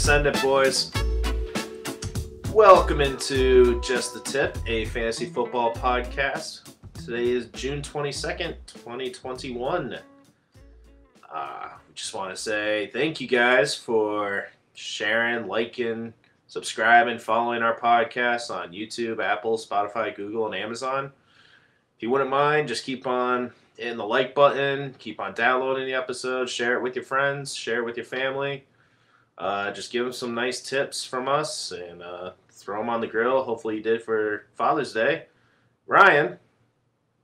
Send it, boys. Welcome into Just the Tip, a fantasy football podcast. Today is June 22nd, 2021. We just want to say thank you guys for sharing, liking, subscribing, following our podcast on YouTube, Apple, Spotify, Google, and Amazon. If you wouldn't mind, just keep on hitting the like button, keep on downloading the episode, share it with your friends, share it with your family. Just give them some nice tips from us and throw them on the grill. Hopefully you did for Father's Day. Ryan,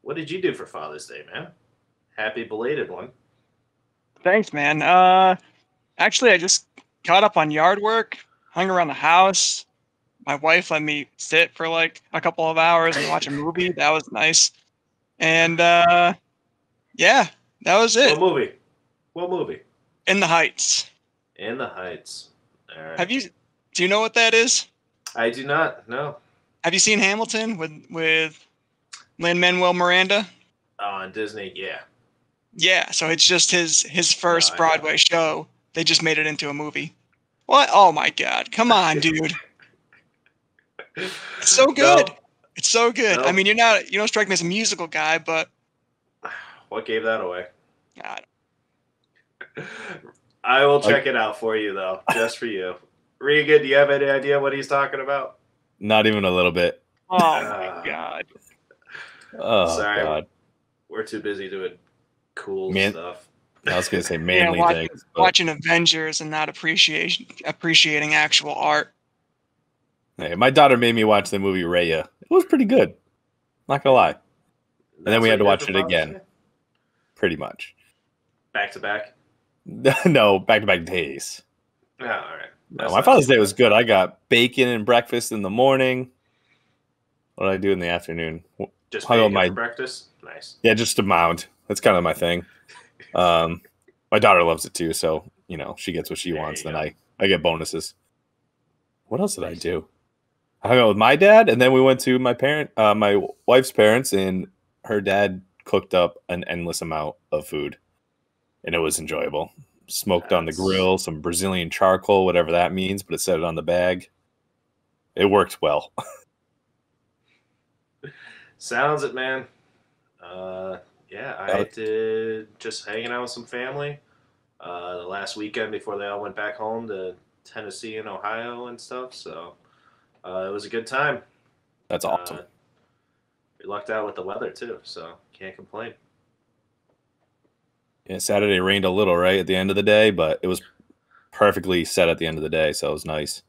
what did you do for Father's Day, man? Happy belated one. Thanks, man. Actually, I just caught up on yard work, hung around the house. My wife let me sit for like a couple of hours and watch a movie. That was nice. And yeah, that was it. What movie? In the Heights. In the Heights. All right. Do you know what that is? I do not, no. Have you seen Hamilton with Lin-Manuel Miranda? On Disney, yeah. Yeah, so it's just his first Broadway show. They just made it into a movie. What? Oh my God. Come on, dude. It's so good. No. It's so good. No. I mean, you don't strike me as a musical guy, but what gave that away? I will check it out for you, though, just for you. Regan, do you have any idea what he's talking about? Not even a little bit. Oh, my God. Oh, sorry. God. We're too busy doing cool stuff. I was going to say manly things. Watching Avengers and not appreciating actual art. Hey, my daughter made me watch the movie Raya. It was pretty good. Not going to lie. And then we had to watch it again. Pretty much. Back to back? No, back-to-back days. Oh, all right. No, my Father's Day was good. I got bacon and breakfast in the morning. What did I do in the afternoon? Just bacon for breakfast? Nice. Yeah, just a mound. That's kind of my thing. My daughter loves it too, so, she gets what she wants. Then I get bonuses. What else did I do? I hung out with my dad, and then we went to my wife's parents, and her dad cooked up an endless amount of food. And it was enjoyable. Smoked on the grill, some Brazilian charcoal, whatever that means, but it said it on the bag. It worked well. Sounds it, man. I did just hanging out with some family the last weekend before they all went back home to Tennessee and Ohio and stuff. So it was a good time. That's awesome. We lucked out with the weather, too, so can't complain. Yeah, Saturday rained a little, right, at the end of the day, but it was perfectly set at the end of the day, so it was nice.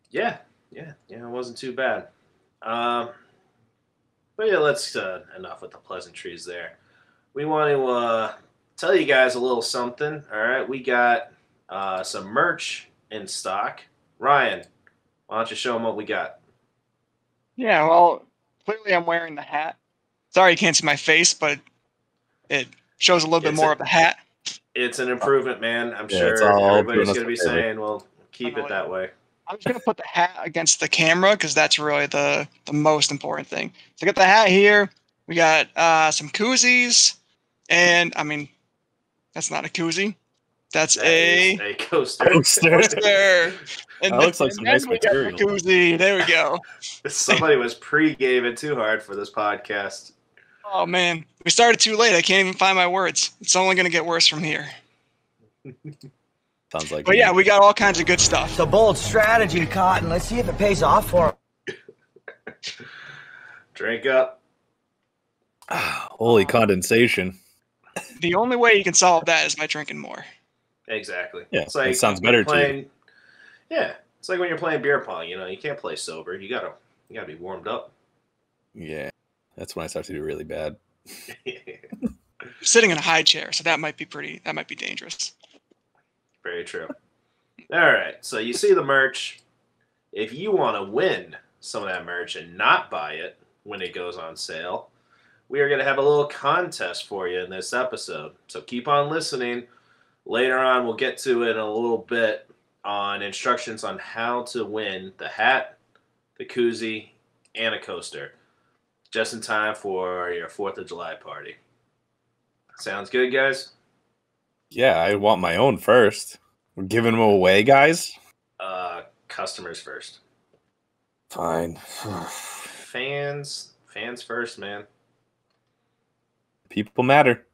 Yeah, it wasn't too bad. But yeah, let's enough with the pleasantries there. We want to tell you guys a little something. All right, we got some merch in stock. Ryan, why don't you show them what we got? Yeah, well, clearly I'm wearing the hat. Sorry you can't see my face, but it shows a little bit more of the hat. It's an improvement, man. I'm sure everybody's going to be saying, well, keep it that way. I'm just going to put the hat against the camera because that's really the most important thing. So I got the hat here. We got some koozies. And, I mean, that's not a koozie. That's a coaster. And that looks like some nice material. Koozie. There we go. Somebing was pre-gaming too hard for this podcast. Oh, man. We started too late. I can't even find my words. It's only going to get worse from here. Sounds like. But yeah, we got all kinds of good stuff. It's a bold strategy, Cotton. Let's see if it pays off for him. Drink up. Holy condensation. The only way you can solve that is by drinking more. Exactly. Yeah, it's like it sounds better to you. Yeah, it's like when you're playing beer pong. You can't play sober. You gotta be warmed up. Yeah. That's when I start to do really bad. Sitting in a high chair, so that might be dangerous. Very true. All right, so you see the merch. If you want to win some of that merch and not buy it when it goes on sale, we are going to have a little contest for you in this episode. So keep on listening. Later on, we'll get to it in a little bit on instructions on how to win the hat, the koozie, and a coaster. Just in time for your 4th of July party. Sounds good, guys? Yeah, I want my own first. We're giving them away, guys. Customers first. Fine. Fans first, man. People matter.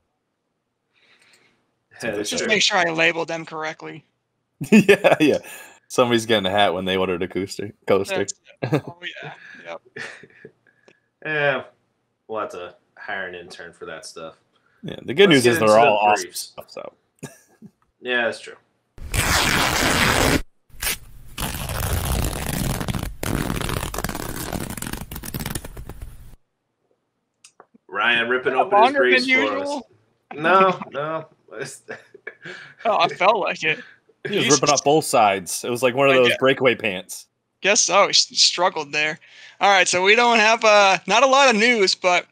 Yeah, that's Just true. make sure I label them correctly. Yeah. Somebody's getting a hat when they ordered a coaster. Oh yeah. Yep. Yeah, we'll have to hire an intern for that stuff. Yeah. The good Let's news is get they're into all the awesome briefs. stuff. So Yeah, that's true. Ryan ripping open his Longer briefs than for us. usual? No. Oh, I felt like it. he was ripping off both sides. It was like one of those breakaway pants. Guess so. He struggled there. All right, so we don't have not a lot of news, but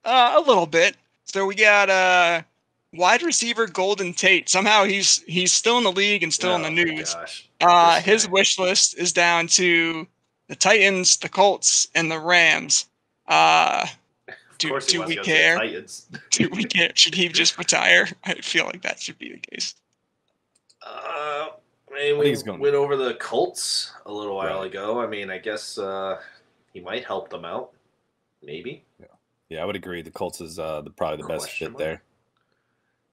a little bit. So we got wide receiver Golden Tate. Somehow he's still in the league and still in the news. Gosh. His wish list is down to the Titans, the Colts, and the Rams. Do we care? Do we care? Should he just retire? I feel like that should be the case. I mean, we went over the Colts a little while ago. I mean, I guess he might help them out. Maybe. Yeah, I would agree. The Colts is probably the best fit there.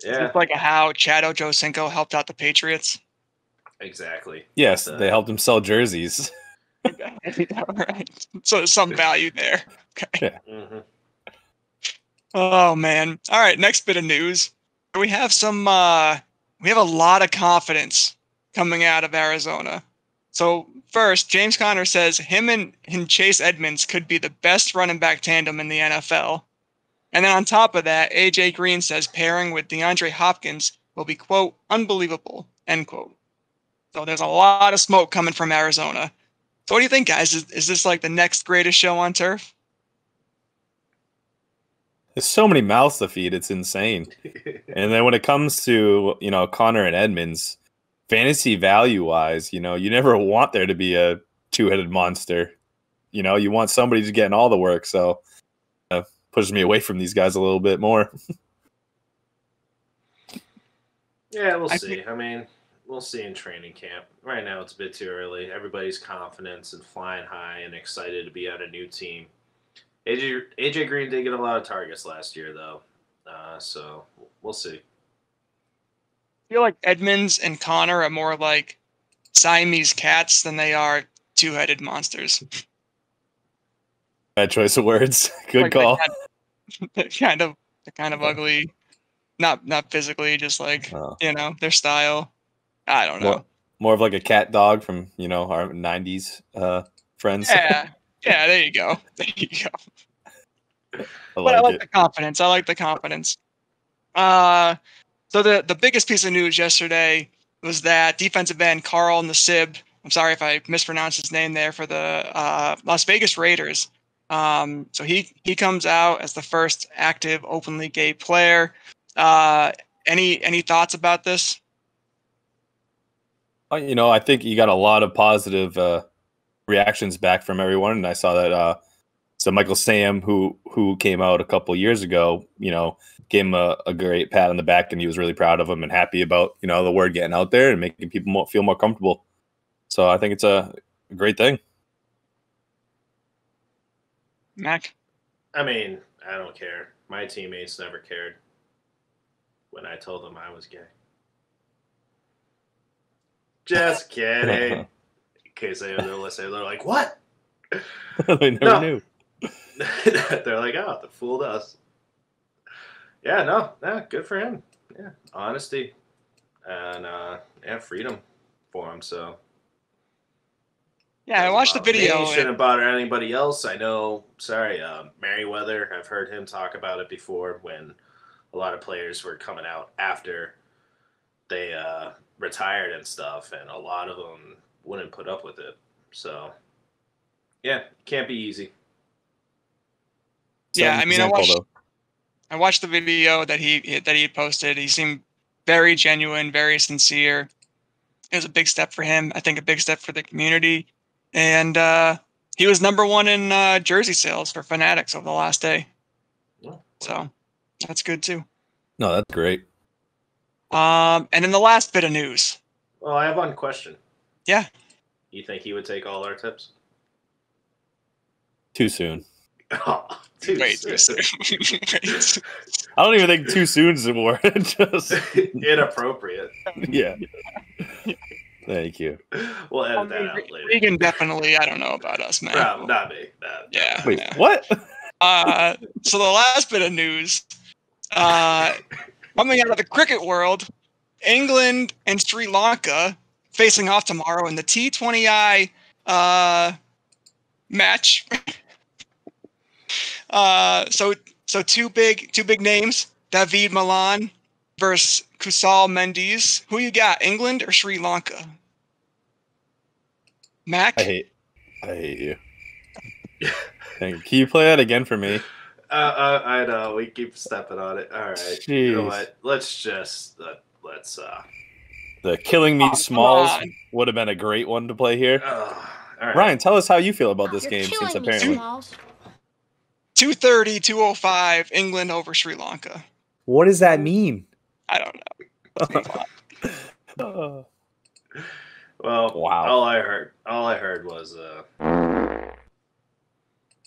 Yeah. It's like how Chad Ochocinco helped out the Patriots. Exactly. Yes, they helped him sell jerseys. Right. So there's some value there. Okay. Yeah. Mm-hmm. Oh man. All right, next bit of news. We have some we have a lot of confidence coming out of Arizona. So first, James Conner says him and Chase Edmonds could be the best running back tandem in the NFL. And then on top of that, AJ Green says pairing with DeAndre Hopkins will be, quote, unbelievable, end quote. So there's a lot of smoke coming from Arizona. So what do you think, guys? Is this like the next greatest show on turf? There's so many mouths to feed. It's insane. And then when it comes to, Connor and Edmonds, fantasy value-wise, you never want there to be a two-headed monster. You want somebody who's getting all the work. So pushes me away from these guys a little bit more. Yeah, we'll see. I mean, we'll see in training camp. Right now, it's a bit too early. Everybody's confidence and flying high and excited to be on a new team. AJ Green did get a lot of targets last year, though, so we'll see. I feel like Edmonds and Connor are more like Siamese cats than they are two-headed monsters. Bad choice of words. Good call. They're kind of ugly. Not physically, just like their style. I don't know. More of like a cat dog from our '90s friends. Yeah, there you go. I like the confidence. So the biggest piece of news yesterday was that defensive end Carl Nassib, I'm sorry if I mispronounced his name there, for the Las Vegas Raiders. So he comes out as the first active openly gay player. Any thoughts about this? I think you got a lot of positive reactions back from everyone, and I saw that. So Michael Sam, who came out a couple years ago, gave him a great pat on the back, and he was really proud of him and happy about the word getting out there and making people feel more comfortable. So I think it's a great thing. Mac? I mean, I don't care. My teammates never cared when I told them I was gay. Just kidding. In case they're listening, they're like, "What?" They never knew. They're like, "Oh, they fooled us." Yeah, no, good for him. Yeah, honesty and freedom for him. So yeah, I watched the video. It shouldn't bother anybody else. I know. Sorry, Merriweather. I've heard him talk about it before when a lot of players were coming out after they retired and stuff, and a lot of them wouldn't put up with it. So yeah, can't be easy. Yeah, I mean, I watched the video that he posted. He seemed very genuine, very sincere. It was a big step for him. I think a big step for the community. And he was number one in jersey sales for Fanatics over the last day. Oh, so that's good too. No, that's great. And then the last bit of news. Well, I have one question. Yeah. You think he would take all our tips? Too soon. Oh, too Way soon. too soon. I don't even think too soon is the word. Just Inappropriate. yeah. Thank you. We'll edit that out later. Regan definitely. I don't know about us, man. No, not me. No, Yeah. Wait, yeah. what? So the last bit of news, coming out of the cricket world, England and Sri Lanka facing off tomorrow in the T20I match. So two big names, David Malan versus Kusal Mendes. Who you got, England or Sri Lanka? Mac? I hate you. Can you play that again for me? I know we keep stepping on it. All right, Jeez. you know what? Let's The Killing Me Oh, Smalls come on. would have been a great one to play here. all right. Ryan, tell us how you feel about this You're game, since killing me, apparently. Smalls. 230, 205, England over Sri Lanka. What does that mean? I don't know. Well, Wow. All I heard was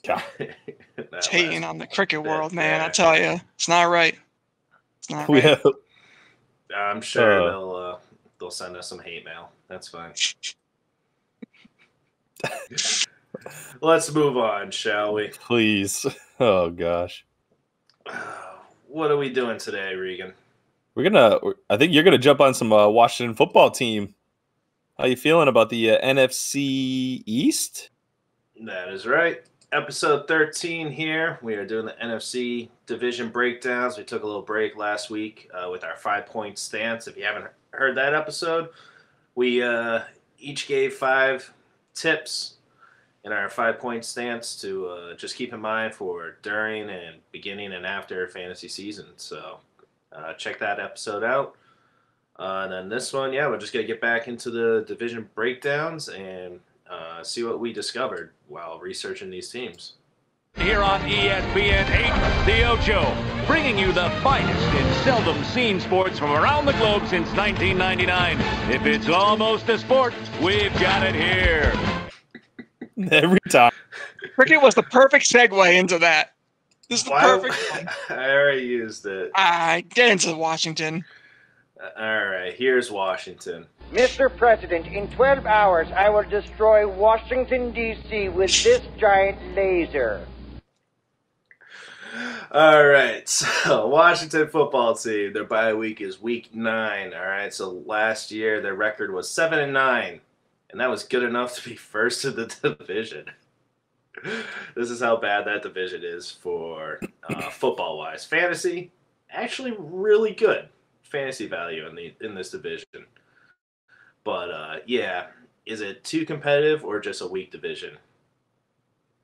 God. that Hating last- on the cricket world, man. yeah. I tell you, it's not right. It's not We right. have- I'm sure they'll send us some hate mail. That's fine. Let's move on, shall we? please. Oh gosh. What are we doing today, Regan? I think you're gonna jump on some Washington football team. How you feeling about the NFC East? That is right. Episode 13 here. We are doing the NFC division breakdowns. We took a little break last week with our 5-point stance. If you haven't heard that episode, we each gave 5 tips in our 5-point stance to just keep in mind for during and beginning and after fantasy season. So check that episode out. And then this one, we're just going to get back into the division breakdowns and see what we discovered while researching these teams. Here on ESPN 8, The Ocho, bringing you the finest in seldom seen sports from around the globe since 1999. If it's almost a sport, we've got it here. Every time. Cricket was the perfect segue into that. This is the perfect one. I already used it. Get into Washington. All right, here's Washington. Mr. President, in 12 hours, I will destroy Washington, D.C. with this giant laser. All right, so Washington football team, their bye week is week 9. All right, so last year their record was 7-9, and that was good enough to be first in the division. This is how bad that division is for football-wise. Fantasy, actually really good fantasy value in this division. But is it too competitive or just a weak division?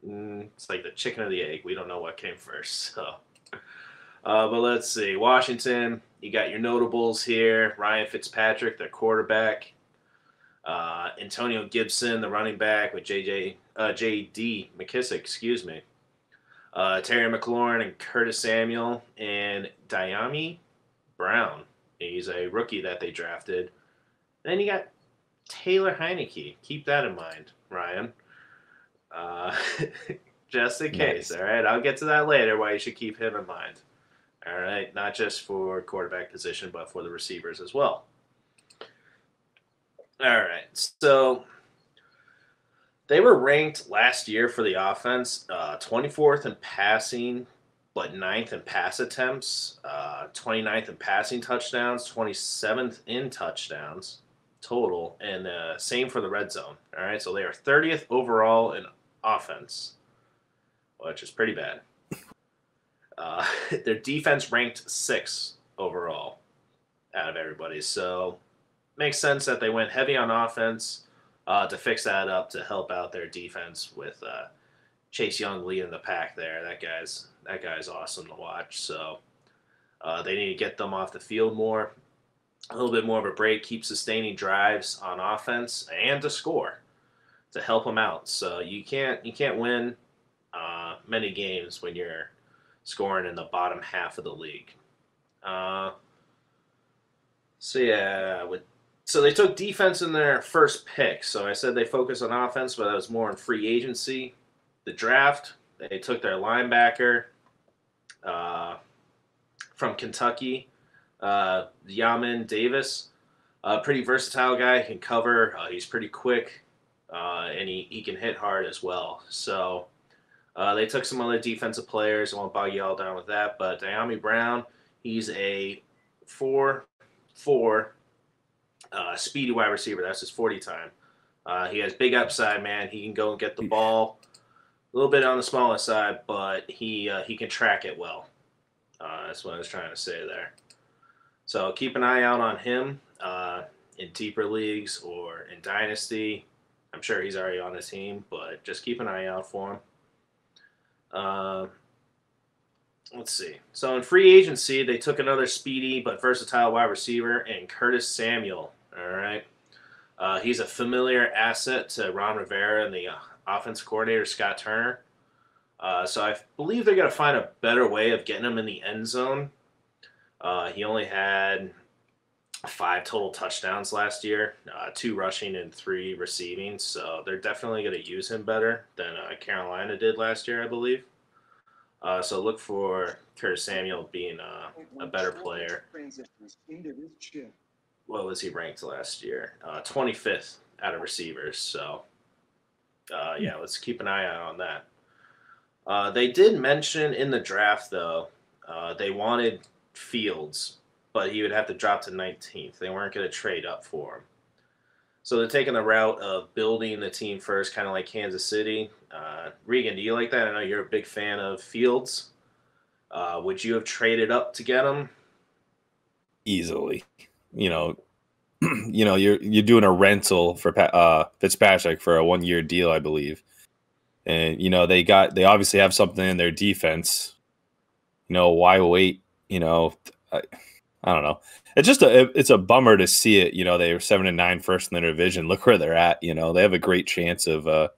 It's like the chicken or the egg. We don't know what came first. So, but let's see. Washington, you got your notables here. Ryan Fitzpatrick, their quarterback. Antonio Gibson, the running back, with J.D. McKissick, excuse me. Terry McLaurin and Curtis Samuel, and Diami Brown. He's a rookie that they drafted. Then you got Taylor Heineke. Keep that in mind, Ryan. Just in case, Nice. all right? I'll get to that later, why you should keep him in mind. All right? Not just for quarterback position, but for the receivers as well. All right, so they were ranked last year for the offense, 24th in passing, but 9th in pass attempts, 29th in passing touchdowns, 27th in touchdowns total, and same for the red zone. All right, so they are 30th overall in offense, which is pretty bad. Their defense ranked 6th overall out of everybody, so makes sense that they went heavy on offense to fix that up to help out their defense with Chase Young leading the pack there. That guy's awesome to watch. So they need to get them off the field more, a little bit more of a break, keep sustaining drives on offense and to score to help them out. So you can't win many games when you're scoring in the bottom half of the league. With So they took defense in their first pick. So I said they focus on offense, but that was more in free agency. The draft, they took their linebacker from Kentucky, Yamin Davis. Pretty versatile guy, can cover. He's pretty quick, and he can hit hard as well. So they took some other defensive players. I won't bog you all down with that. But Diami Brown, he's a 4'4", speedy wide receiver. That's his 40 time. He has big upside, man. He can go and get the ball a little bit on the smaller side, but he can track it well. That's what I was trying to say there. So keep an eye out on him in deeper leagues or in Dynasty. I'm sure he's already on the team, but just keep an eye out for him. Let's see. So in free agency, they took another speedy but versatile wide receiver in Curtis Samuel. All right. He's a familiar asset to Ron Rivera and the offensive coordinator, Scott Turner. So I believe they're going to find a better way of getting him in the end zone. He only had 5 total touchdowns last year, 2 rushing and 3 receiving. So they're definitely going to use him better than Carolina did last year, I believe. So look for Curtis Samuel being a better player. What was he ranked last year? 25th out of receivers. So, yeah, let's keep an eye out on that. They did mention in the draft, though, they wanted Fields, but he would have to drop to 19th. They weren't going to trade up for him. So they're taking the route of building the team first, kind of like Kansas City. Regan, do you like that? I know you're a big fan of Fields. Would you have traded up to get him? Easily. You're doing a rental for Fitzpatrick for a 1-year deal, I believe. And they obviously have something in their defense. Why wait? I don't know. It's just it's a bummer to see it. They were 7-9 first in their division. Look where they're at. They have a great chance of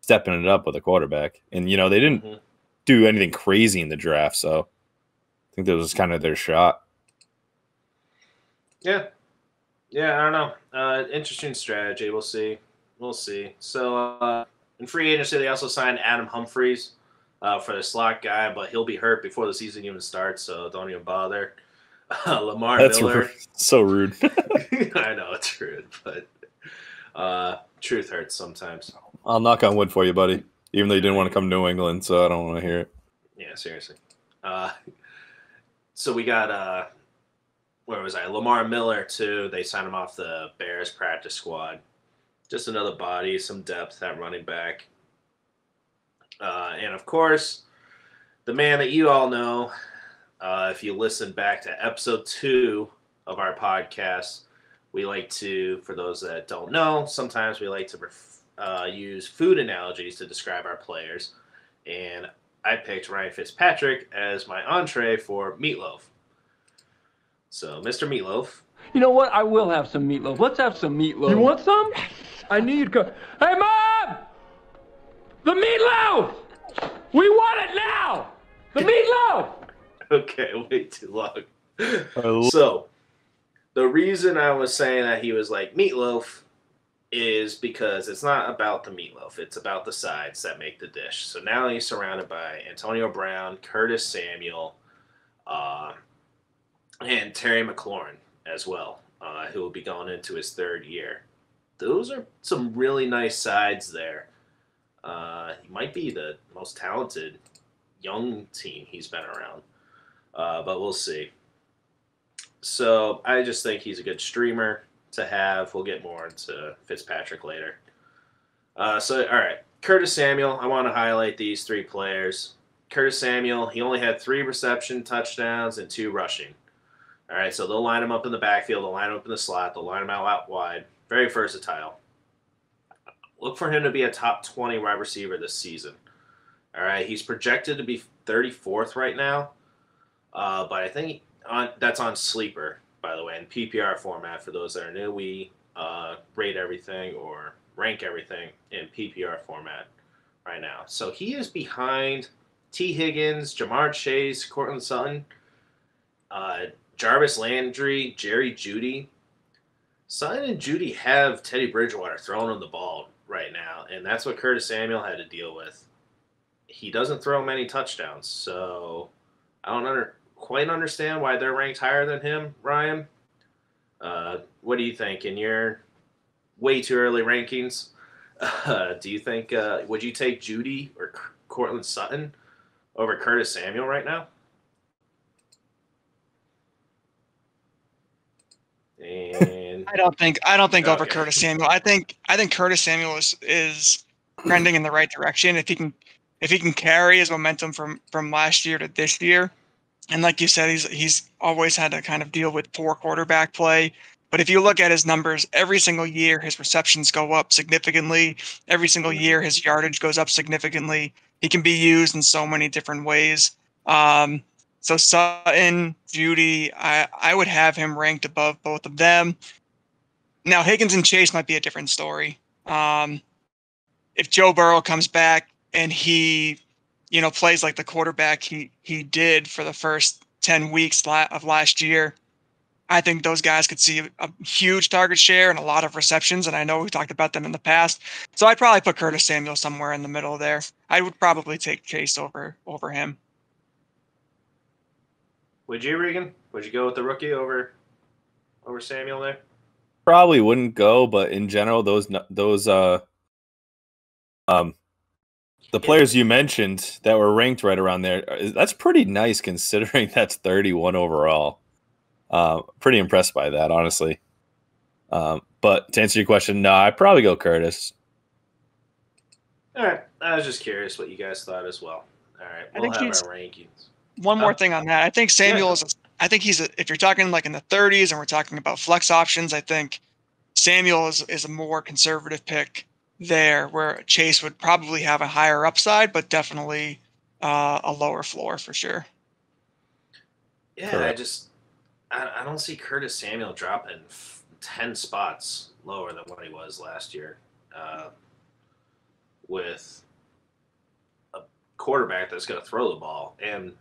stepping it up with a quarterback. And they didn't do anything crazy in the draft, so I think that was kind of their shot. Yeah, I don't know. Interesting strategy. We'll see. So in free agency, they also signed Adam Humphries for the slot guy, but he'll be hurt before the season even starts, so don't even bother. Lamar Miller. That's so rude. I know it's rude, but truth hurts sometimes. I'll knock on wood for you, buddy. Even though you didn't want to come to New England, so I don't want to hear it. Yeah, seriously. So we got where was I? Lamar Miller too. They signed him off the Bears practice squad. Just another body, some depth at running back. And of course, the man that you all know, if you listen back to episode 2 of our podcast, we like to, for those that don't know, sometimes we like to use food analogies to describe our players. And I picked Ryan Fitzpatrick as my entree for meatloaf. So, Mr. Meatloaf. You know what? I will have some meatloaf. Let's have some meatloaf. You want some? I knew you'd come. Hey, Mom! The meatloaf! We want it now! The meatloaf! Okay, way too long. So, the reason I was saying that he was like meatloaf is because it's not about the meatloaf. It's about the sides that make the dish. So now he's surrounded by Antonio Brown, Curtis Samuel, and Terry McLaurin as well, who will be going into his 3rd year. Those are some really nice sides there. He might be the most talented young team he's been around, but we'll see. So I just think he's a good streamer to have. We'll get more into Fitzpatrick later. All right, Curtis Samuel. I want to highlight these 3 players. Curtis Samuel, he only had 3 reception touchdowns and 2 rushing. All right, so they'll line him up in the backfield. They'll line him up in the slot. They'll line him out wide. Very versatile. Look for him to be a top 20 wide receiver this season. All right, he's projected to be 34th right now, but I think that's on Sleeper, by the way, in PPR format. For those that are new, we rate everything or rank everything in PPR format right now. So he is behind T. Higgins, Jamar Chase, Cortland Sutton, Jarvis Landry, Jerry Jeudy. Sutton and Judy have Teddy Bridgewater throwing him the ball right now, and that's what Curtis Samuel had to deal with. He doesn't throw many touchdowns, so I don't quite understand why they're ranked higher than him, Ryan. What do you think in your way too early rankings? Do you think would you take Judy or Cortland Sutton over Curtis Samuel right now? And I don't think over Okay. Curtis Samuel. I think Curtis Samuel is trending in the right direction if he can carry his momentum from last year to this year. And like you said, he's always had to kind of deal with poor quarterback play. But if you look at his numbers, every single year his receptions go up significantly. Every single year his yardage goes up significantly. He can be used in so many different ways. So Sutton, Judy, I would have him ranked above both of them. Now Higgins and Chase might be a different story. If Joe Burrow comes back and he, plays like the quarterback he did for the first 10 weeks of last year, I think those guys could see a huge target share and a lot of receptions, and I know we've talked about them in the past. So I'd probably put Curtis Samuel somewhere in the middle there. I would probably take Chase over him. Would you, Regan? Would you go with the rookie over Samuel there? Probably wouldn't go, but in general, those the players you mentioned that were ranked right around there, that's pretty nice considering that's 31 overall. Pretty impressed by that, honestly. But to answer your question, no, I'd probably go Curtis. All right. I was just curious what you guys thought as well. All right. We'll have our rankings. One more thing on that. I think Samuel if you're talking like in the 30s and we're talking about flex options, I think Samuel is a more conservative pick there, where Chase would probably have a higher upside, but definitely a lower floor for sure. Yeah, Correct. I don't see Curtis Samuel dropping 10 spots lower than what he was last year with a quarterback that's going to throw the ball and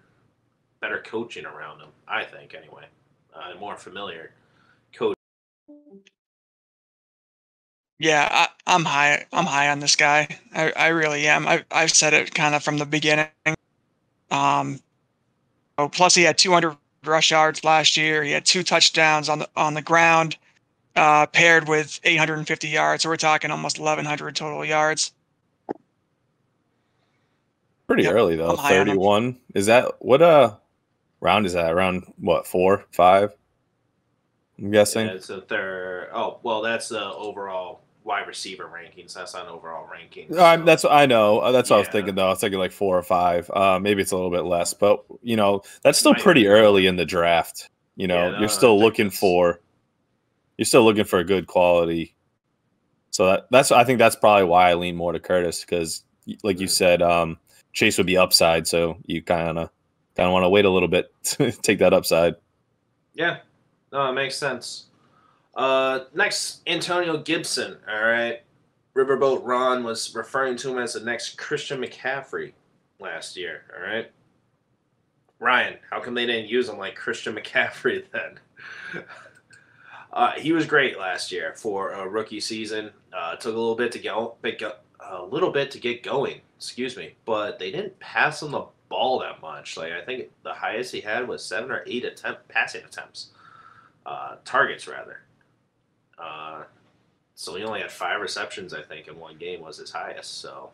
better coaching around him, I think, anyway. More familiar coach. Yeah, I'm high on this guy. I really am. I've said it kind of from the beginning. Plus he had 200 rush yards last year. He had 2 touchdowns on the ground, paired with 850 yards. So we're talking almost 1,100 total yards. Pretty early though. 31. Is that what round is that? Around what, 4, 5? I'm guessing. Yeah, it's a third. Oh, well, that's the overall wide receiver rankings. That's not overall rankings. So. That's what I know. That's what I was thinking though. I was thinking like 4 or 5. Maybe it's a little bit less, but that's still pretty early in the draft. You're still looking for a good quality. So I think that's probably why I lean more to Curtis, because like you said, Chase would be upside, so you kind of want to wait a little bit to take that upside. Yeah, no, it makes sense. Next, Antonio Gibson. All right, Riverboat Ron was referring to him as the next Christian McCaffrey last year. All right, Ryan, how come they didn't use him like Christian McCaffrey then? He was great last year for a rookie season. Took a little bit to get going. Excuse me, but they didn't pass him the ball that much. Like, I think the highest he had was 7 or 8 passing attempts, targets rather. So he only had 5 receptions, I think, in one game was his highest. So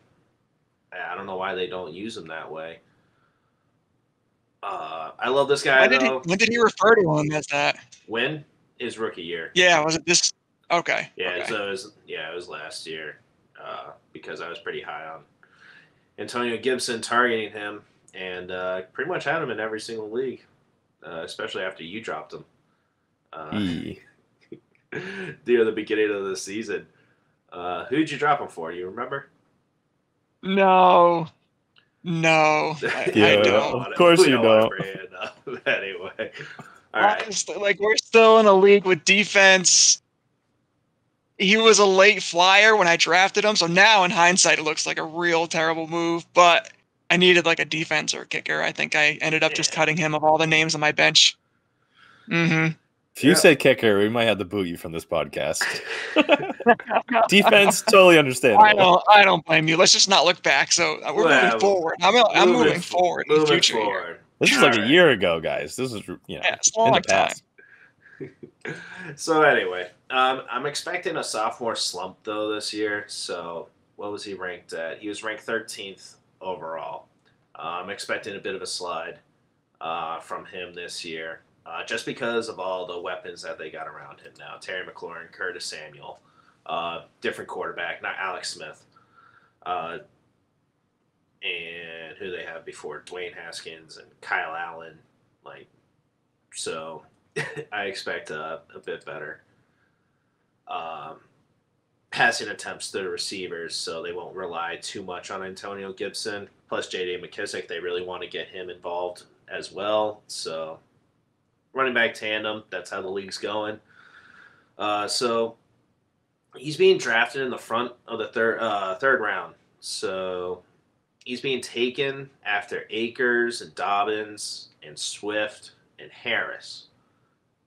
I don't know why they don't use him that way. I love this guy. When did he refer to him as that? When? His rookie year. Yeah, was it this? Okay. Yeah, okay. So it was last year, because I was pretty high on Antonio Gibson, targeting him, and pretty much had him in every single league, especially after you dropped him near the beginning of the season. Who'd you drop him for? You remember? No. I don't. Of course you don't. Anyway. All right. Honestly, like, we're still in a league with defense. He was a late flyer when I drafted him, so now in hindsight it looks like a real terrible move, but I needed like a defense or a kicker. I think I ended up just cutting him of all the names on my bench. Mm-hmm. If you say kicker, we might have to boot you from this podcast. Defense, totally understandable. I don't blame you. Let's just not look back. So we're moving forward. I'm moving forward in the future. Here. This is like a year ago, guys. This is it's a long time. So anyway, I'm expecting a sophomore slump though this year. So what was he ranked at? He was ranked 13th overall. I'm expecting a bit of a slide from him this year, just because of all the weapons that they got around him now. Terry McLaurin, Curtis Samuel, different quarterback, not Alex Smith, and who they have before, Dwayne Haskins and Kyle Allen. So I expect a bit better passing attempts to the receivers, so they won't rely too much on Antonio Gibson. Plus J.D. McKissick, they really want to get him involved as well. So running back tandem, that's how the league's going. So he's being drafted in the front of the third round. So he's being taken after Akers and Dobbins and Swift and Harris.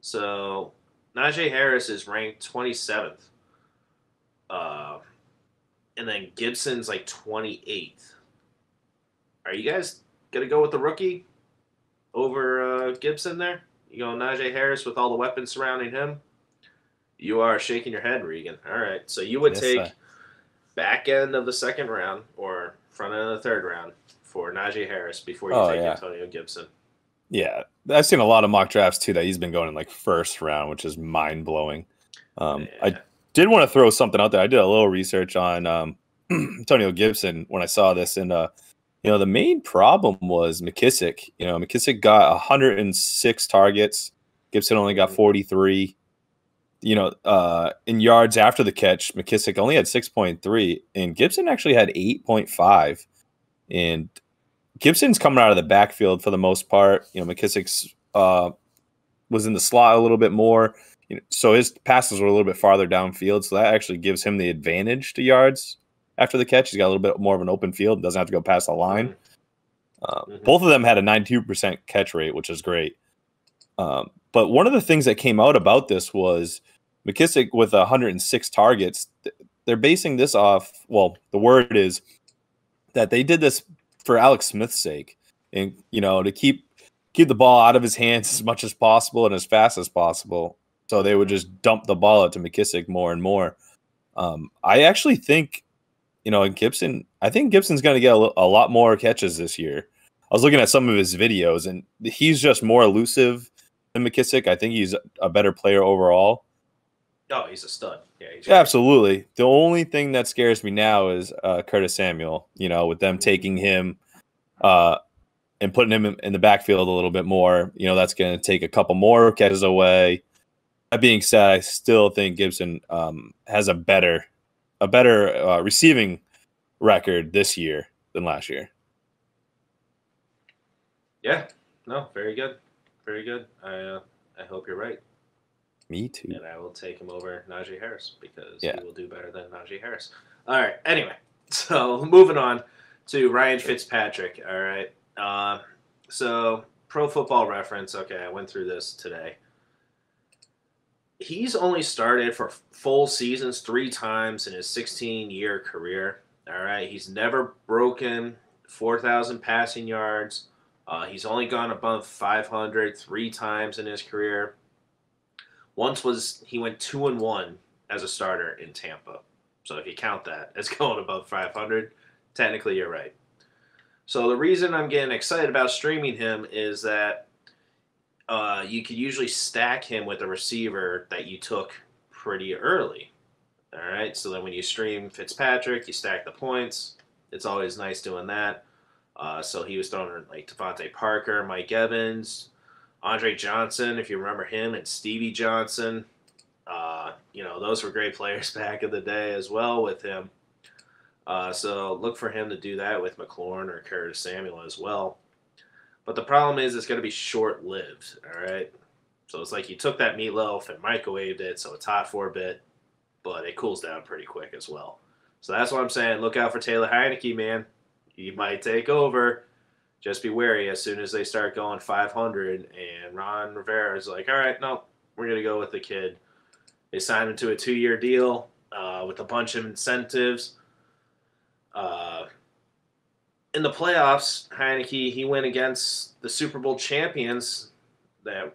So Najee Harris is ranked 27th. And then Gibson's like 28th. Are you guys going to go with the rookie over Gibson there? You go Najee Harris with all the weapons surrounding him? You are shaking your head, Regan. All right. So you would take back end of the second round or front end of the third round for Najee Harris before you take Antonio Gibson. Yeah. I've seen a lot of mock drafts, too, that he's been going in like first round, which is mind-blowing. I did want to throw something out there. I did a little research on Antonio Gibson when I saw this, and the main problem was McKissick. McKissick got 106 targets. Gibson only got 43. In yards after the catch, McKissick only had 6.3, and Gibson actually had 8.5. And Gibson's coming out of the backfield for the most part. McKissick's was in the slot a little bit more. So his passes were a little bit farther downfield, so that actually gives him the advantage to yards after the catch. He's got a little bit more of an open field, doesn't have to go past the line. Both of them had a 92% catch rate, which is great. But one of the things that came out about this was McKissick with 106 targets. They're basing this off, well, the word is that they did this for Alex Smith's sake, and to keep the ball out of his hands as much as possible and as fast as possible. So they would just dump the ball out to McKissick more and more. I actually think, in Gibson, I think Gibson's going to get a lot more catches this year. I was looking at some of his videos, and he's just more elusive than McKissick. I think he's a better player overall. Oh, he's a stud. Yeah, absolutely. The only thing that scares me now is Curtis Samuel, with them taking him and putting him in the backfield a little bit more. That's going to take a couple more catches away. That being said, I still think Gibson has a better receiving record this year than last year. Yeah, no, very good, very good. I hope you're right. Me too. And I will take him over Najee Harris because he will do better than Najee Harris. All right. Anyway, so moving on to Ryan Fitzpatrick. All right. So Pro Football Reference. Okay, I went through this today. He's only started for full seasons 3 times in his 16-year career. All right. He's never broken 4,000 passing yards. He's only gone above 500 3 times in his career. Once he went 2-1 as a starter in Tampa. So if you count that as going above 500, technically you're right. So the reason I'm getting excited about streaming him is that you could usually stack him with a receiver that you took pretty early. All right, so then when you stream Fitzpatrick, you stack the points. It's always nice doing that. So he was throwing like Devontae Parker, Mike Evans, Andre Johnson, if you remember him, and Stevie Johnson. Those were great players back in the day as well with him. So look for him to do that with McLaurin or Curtis Samuel as well. But the problem is it's going to be short-lived, all right? So it's like you took that meatloaf and microwaved it, so it's hot for a bit, but it cools down pretty quick as well. So that's what I'm saying. Look out for Taylor Heineke, man. He might take over. Just be wary as soon as they start going 500 and Ron Rivera is like, all right, no, we're going to go with the kid. They signed him to a 2-year deal with a bunch of incentives. In the playoffs, Heineke, he went against the Super Bowl champions, the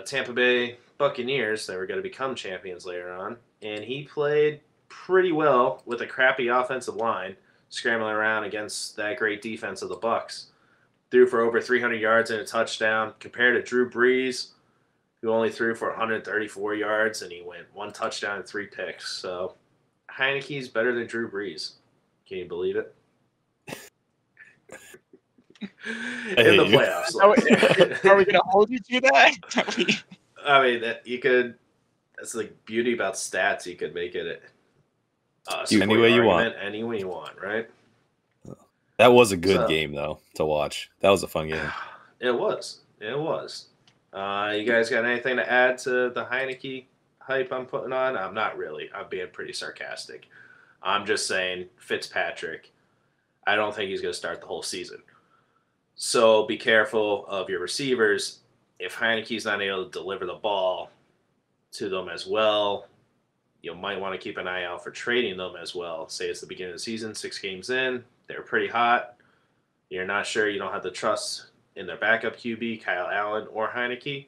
Tampa Bay Buccaneers. They were going to become champions later on. And he played pretty well with a crappy offensive line, scrambling around against that great defense of the Bucs. Threw for over 300 yards and a touchdown, compared to Drew Brees, who only threw for 134 yards, and he went 1 touchdown and 3 picks. So Heineke's better than Drew Brees. Can you believe it? In the playoffs. Are we going to hold you to that? I mean, that's the beauty about stats. You could make it any way you want. Any way you want, right? That was a good game, though, to watch. That was a fun game. It was. You guys got anything to add to the Heineke hype I'm putting on? I'm not really. I'm being pretty sarcastic. I'm just saying Fitzpatrick, I don't think he's going to start the whole season. So be careful of your receivers. If Heineke's not able to deliver the ball to them as well, you might want to keep an eye out for trading them as well. Say it's the beginning of the season, 6 games in, they're pretty hot. You're not sure, you don't have the trust in their backup QB, Kyle Allen or Heineke.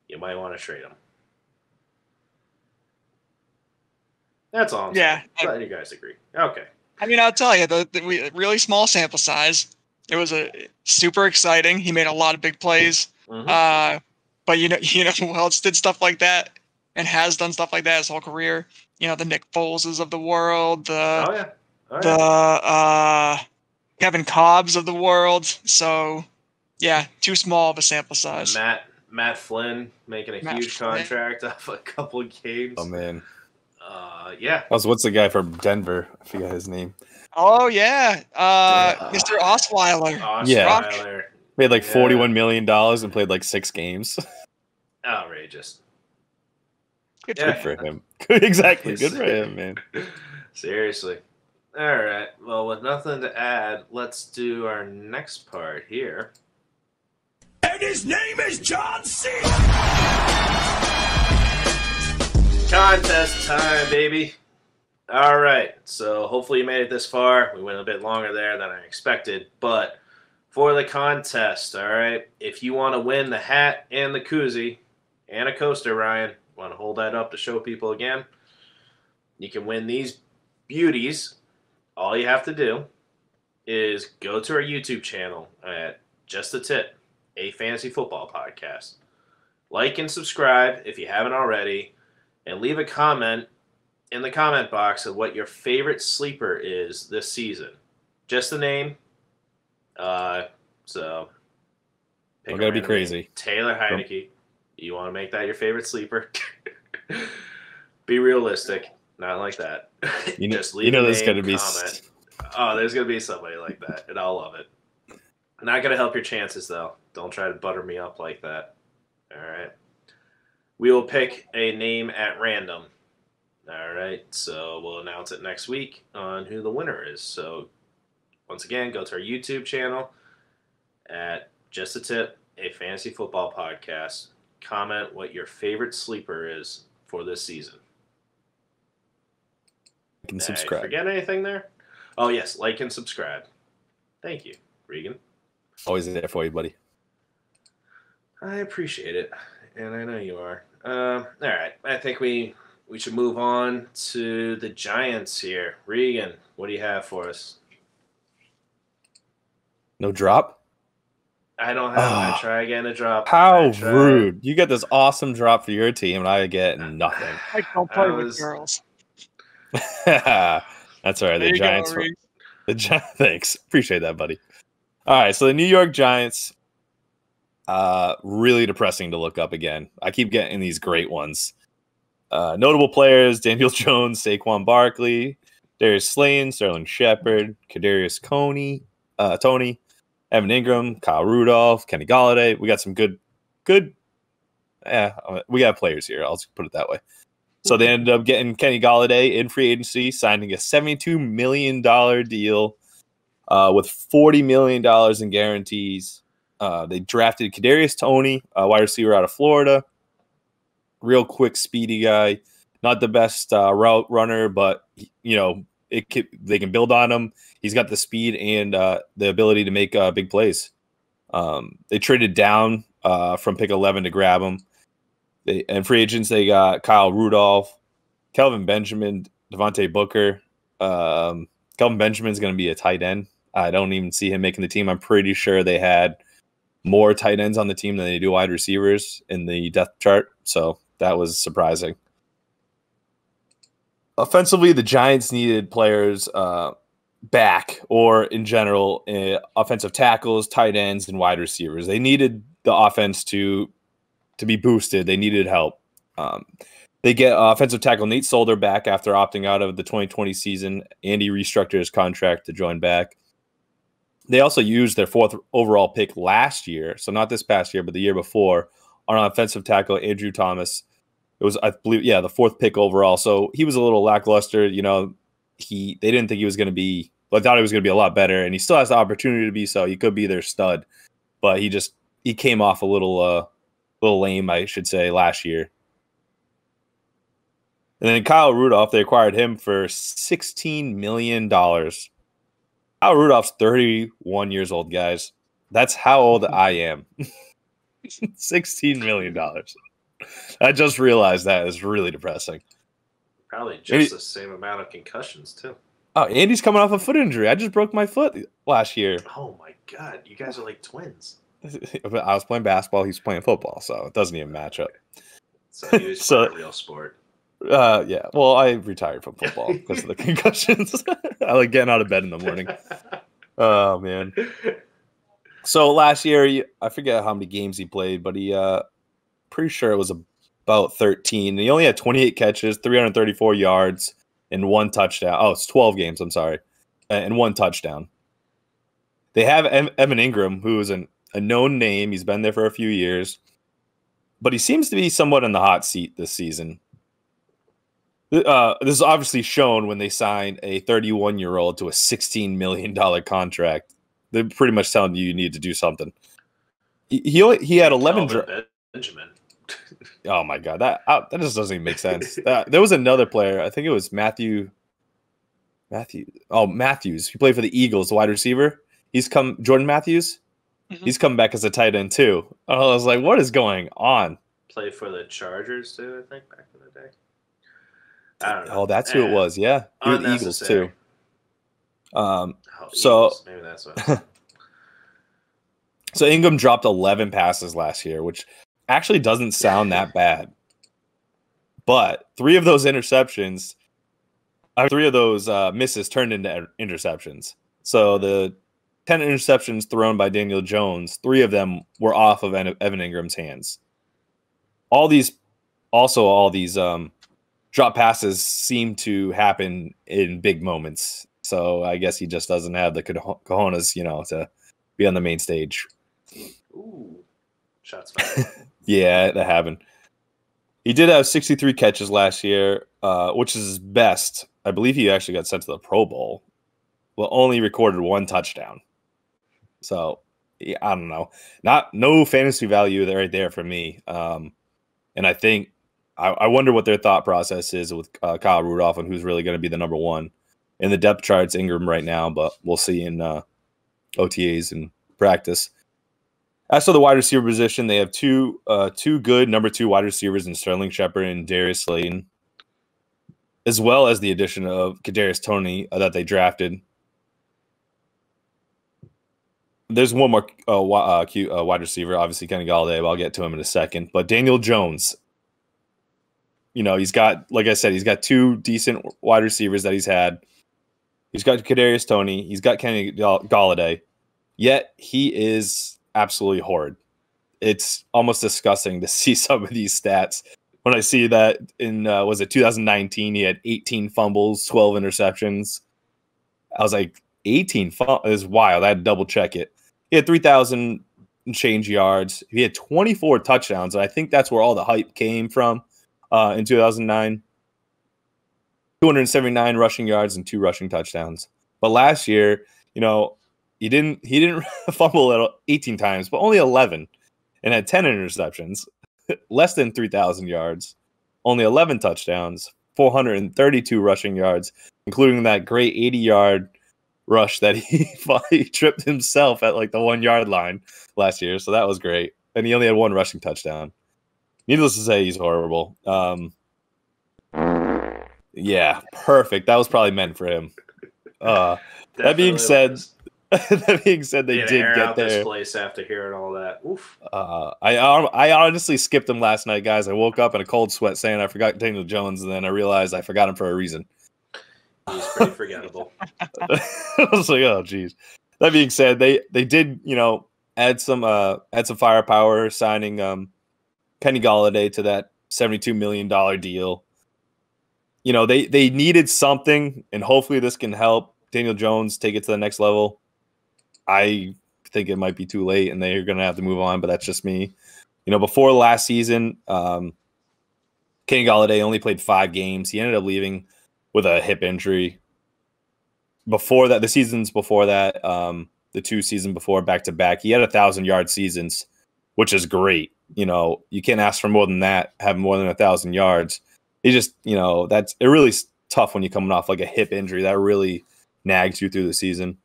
You might want to trade them. That's all I'm saying. Glad you guys agree. Okay. I mean, I'll tell you, the really small sample size. It was super exciting. He made a lot of big plays. Mm-hmm. But you know who else did stuff like that and has done stuff like that his whole career? You know, the Nick Foles's of the world, the Kevin Cobbs of the world. So, yeah, too small of a sample size. Matt Flynn making a huge contract off a couple of games. Oh man. Yeah. What's the guy from Denver? I forgot his name. Oh yeah, Mr. Osweiler. Osweiler. Made like $41 million and played like 6 games. Outrageous. Good for him. Exactly. Good for him, man. Seriously. All right. Well, with nothing to add, let's do our next part here. And his name is John C. Contest time, baby. All right. So hopefully you made it this far. We went a bit longer there than I expected, but for the contest, all right, if you want to win the hat and the koozie and a coaster, Ryan, want to hold that up to show people again? You can win these beauties. All you have to do is go to our YouTube channel at Just the Tip, a fantasy football podcast. Like and subscribe if you haven't already, and leave a comment in the comment box of what your favorite sleeper is this season. Just the name. So don't gotta be crazy. Name. Taylor Heineke. You want to make that your favorite sleeper? Be realistic. Not like that. Just leave there's gonna be comment. There's gonna be somebody like that, and I'll love it. Not gonna help your chances though. Don't try to butter me up like that. All right. We will pick a name at random. All right. So we'll announce it next week on who the winner is. So once again, go to our YouTube channel at Just a Tip, a fantasy football podcast. Comment what your favorite sleeper is for this season. You can subscribe. Forget anything there? Oh, yes. Like and subscribe. Thank you, Regan. Always there for you, buddy. I appreciate it, and I know you are. All right. I think we should move on to the Giants here. Regan, what do you have for us? No drop? I don't have I try again to drop. How rude. You get this awesome drop for your team, and I get nothing. I don't play with girls. That's all right. The Giants. Thanks. Appreciate that, buddy. All right. So the New York Giants, really depressing to look up again. I keep getting these great ones. Notable players: Daniel Jones, Saquon Barkley, Darius Slayton, Sterling Shepard, Kadarius Toney, Evan Ingram, Kyle Rudolph, Kenny Golladay. We got some good. We got players here. I'll just put it that way. So they ended up getting Kenny Golladay in free agency, signing a $72 million deal with $40 million in guarantees. They drafted Kadarius Toney, wide receiver out of Florida. real quick, speedy guy. Not the best route runner, but they can build on him. He's got the speed and the ability to make big plays. They traded down from pick 11 to grab him. And free agents, they got Kyle Rudolph, Kelvin Benjamin, Devontae Booker. Kelvin Benjamin's going to be a tight end. I don't even see him making the team. I'm pretty sure they had more tight ends on the team than they do wide receivers in the depth chart. So that was surprising. Offensively, the Giants needed players back, or in general, offensive tackles, tight ends, and wide receivers. They needed the offense to be boosted. They needed help. They get offensive tackle Nate Solder back after opting out of the 2020 season. Andy restructured his contract to join back. They also used their 4th overall pick last year, so not this past year, but the year before, on offensive tackle Andrew Thomas. It was, I believe, the 4th pick overall. So he was a little lackluster. They didn't think he was going to be. Well, I thought he was going to be a lot better, and he still has the opportunity to be so. He could be their stud, but he came off a little lame, I should say, last year. And then Kyle Rudolph, they acquired him for $16 million. Kyle Rudolph's 31 years old, guys. That's how old I am. $16 million. I just realized that is really depressing. Probably just the same amount of concussions, too. Oh, Andy's coming off a foot injury. I just broke my foot last year. Oh, my God. You guys are like twins. I was playing basketball. He's playing football, so it doesn't even match up. So he was playing a real sport. Yeah. Well, I retired from football because of the concussions. I like getting out of bed in the morning. Oh, man. So last year, I forget how many games he played, but he pretty sure it was about 13. He only had 28 catches, 334 yards, and 1 touchdown. Oh, it's 12 games, I'm sorry. And 1 touchdown. They have Evan Ingram, who is a known name. He's been there for a few years. But he seems to be somewhat in the hot seat this season. This is obviously shown when they signed a 31-year-old to a $16 million contract. They're pretty much telling you need to do something. He had 11 Benjamin. Oh my God, that just doesn't even make sense. There was another player. I think it was Matthews. He played for the Eagles, the wide receiver. Jordan Matthews. Mm-hmm. He's come back as a tight end too. I was like, what is going on? Played for the Chargers too, I think, back in the day. I don't know. Oh, that's who it was. Yeah, he was the Eagles too. Eagles. Maybe that's what. So Ingram dropped 11 passes last year, which actually doesn't sound that bad. But 3 of those misses turned into interceptions. So the 10 interceptions thrown by Daniel Jones, 3 of them were off of Evan Ingram's hands. All these drop passes seem to happen in big moments. So I guess he just doesn't have the cojones, to be on the main stage. Ooh, shots fired. Yeah, that happened. He did have 63 catches last year, which is his best. I believe he actually got sent to the Pro Bowl. Well, only recorded 1 touchdown. So, yeah, I don't know. No fantasy value right there for me. And I think I wonder what their thought process is with Kyle Rudolph and who's really going to be the number 1. In the depth chart's Ingram right now, but we'll see in OTAs and practice. As for the wide receiver position, they have two good number 2 wide receivers in Sterling Shepard and Darius Slayton, as well as the addition of Kadarius Toney that they drafted. There's one more wide receiver, obviously Kenny Galladay, but I'll get to him in a second. But Daniel Jones, he's got, like I said, he's got 2 decent wide receivers that he's had. He's got Kadarius Toney. He's got Kenny Galladay. Yet he is absolutely horrid. It's almost disgusting to see some of these stats. When I see that in 2019, he had 18 fumbles, 12 interceptions. I was like, 18 is wild. I had to double check it. He had 3,000 and change yards. He had 24 touchdowns, and I think that's where all the hype came from in 2009. 279 rushing yards and 2 rushing touchdowns. But last year, he didn't fumble 18 times, but only 11, and had 10 interceptions. less than 3,000 yards, only 11 touchdowns, 432 rushing yards, including that great 80-yard rush that he tripped himself at like the 1-yard line last year. So that was great. And he only had 1 rushing touchdown. Needless to say, he's horrible. Yeah, perfect. That was probably meant for him. That being said, they did air get out there. This place after hearing all that. Oof. I honestly skipped him last night, guys. I woke up in a cold sweat saying I forgot Daniel Jones, and then I realized I forgot him for a reason. He's pretty forgettable. I was like, oh, geez. That being said, they did, add some firepower, signing Kenny Golladay to that $72 million deal. They needed something, and hopefully this can help Daniel Jones take it to the next level. I think it might be too late, and they're going to have to move on, but that's just me. Before last season, Kenny Golladay only played 5 games. He ended up leaving with a hip injury. Before that, the seasons before that, the 2 seasons before, back-to-back, he had 1,000-yard seasons, which is great. You can't ask for more than that, have more than 1,000 yards. He just, it really is tough when you're coming off like a hip injury. That really nags you through the season.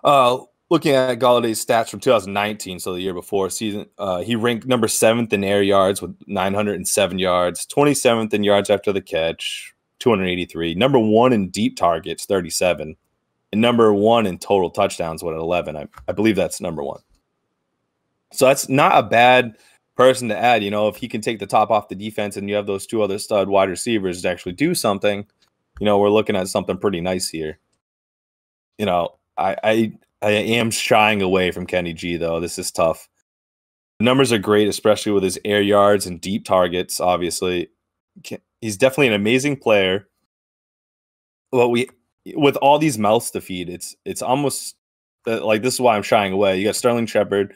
Looking at Galladay's stats from 2019, so the year before season, he ranked number 7th in air yards with 907 yards, 27th in yards after the catch, 283, number 1 in deep targets, 37, and number 1 in total touchdowns with 11. I believe that's number 1. So that's not a bad person to add. If he can take the top off the defense and you have those 2 other stud wide receivers to actually do something, we're looking at something pretty nice here. I am shying away from Kenny G, though. This is tough. The numbers are great, especially with his air yards and deep targets, obviously. He's definitely an amazing player. But with all these mouths to feed, it's almost like this is why I'm shying away. You got Sterling Shepard,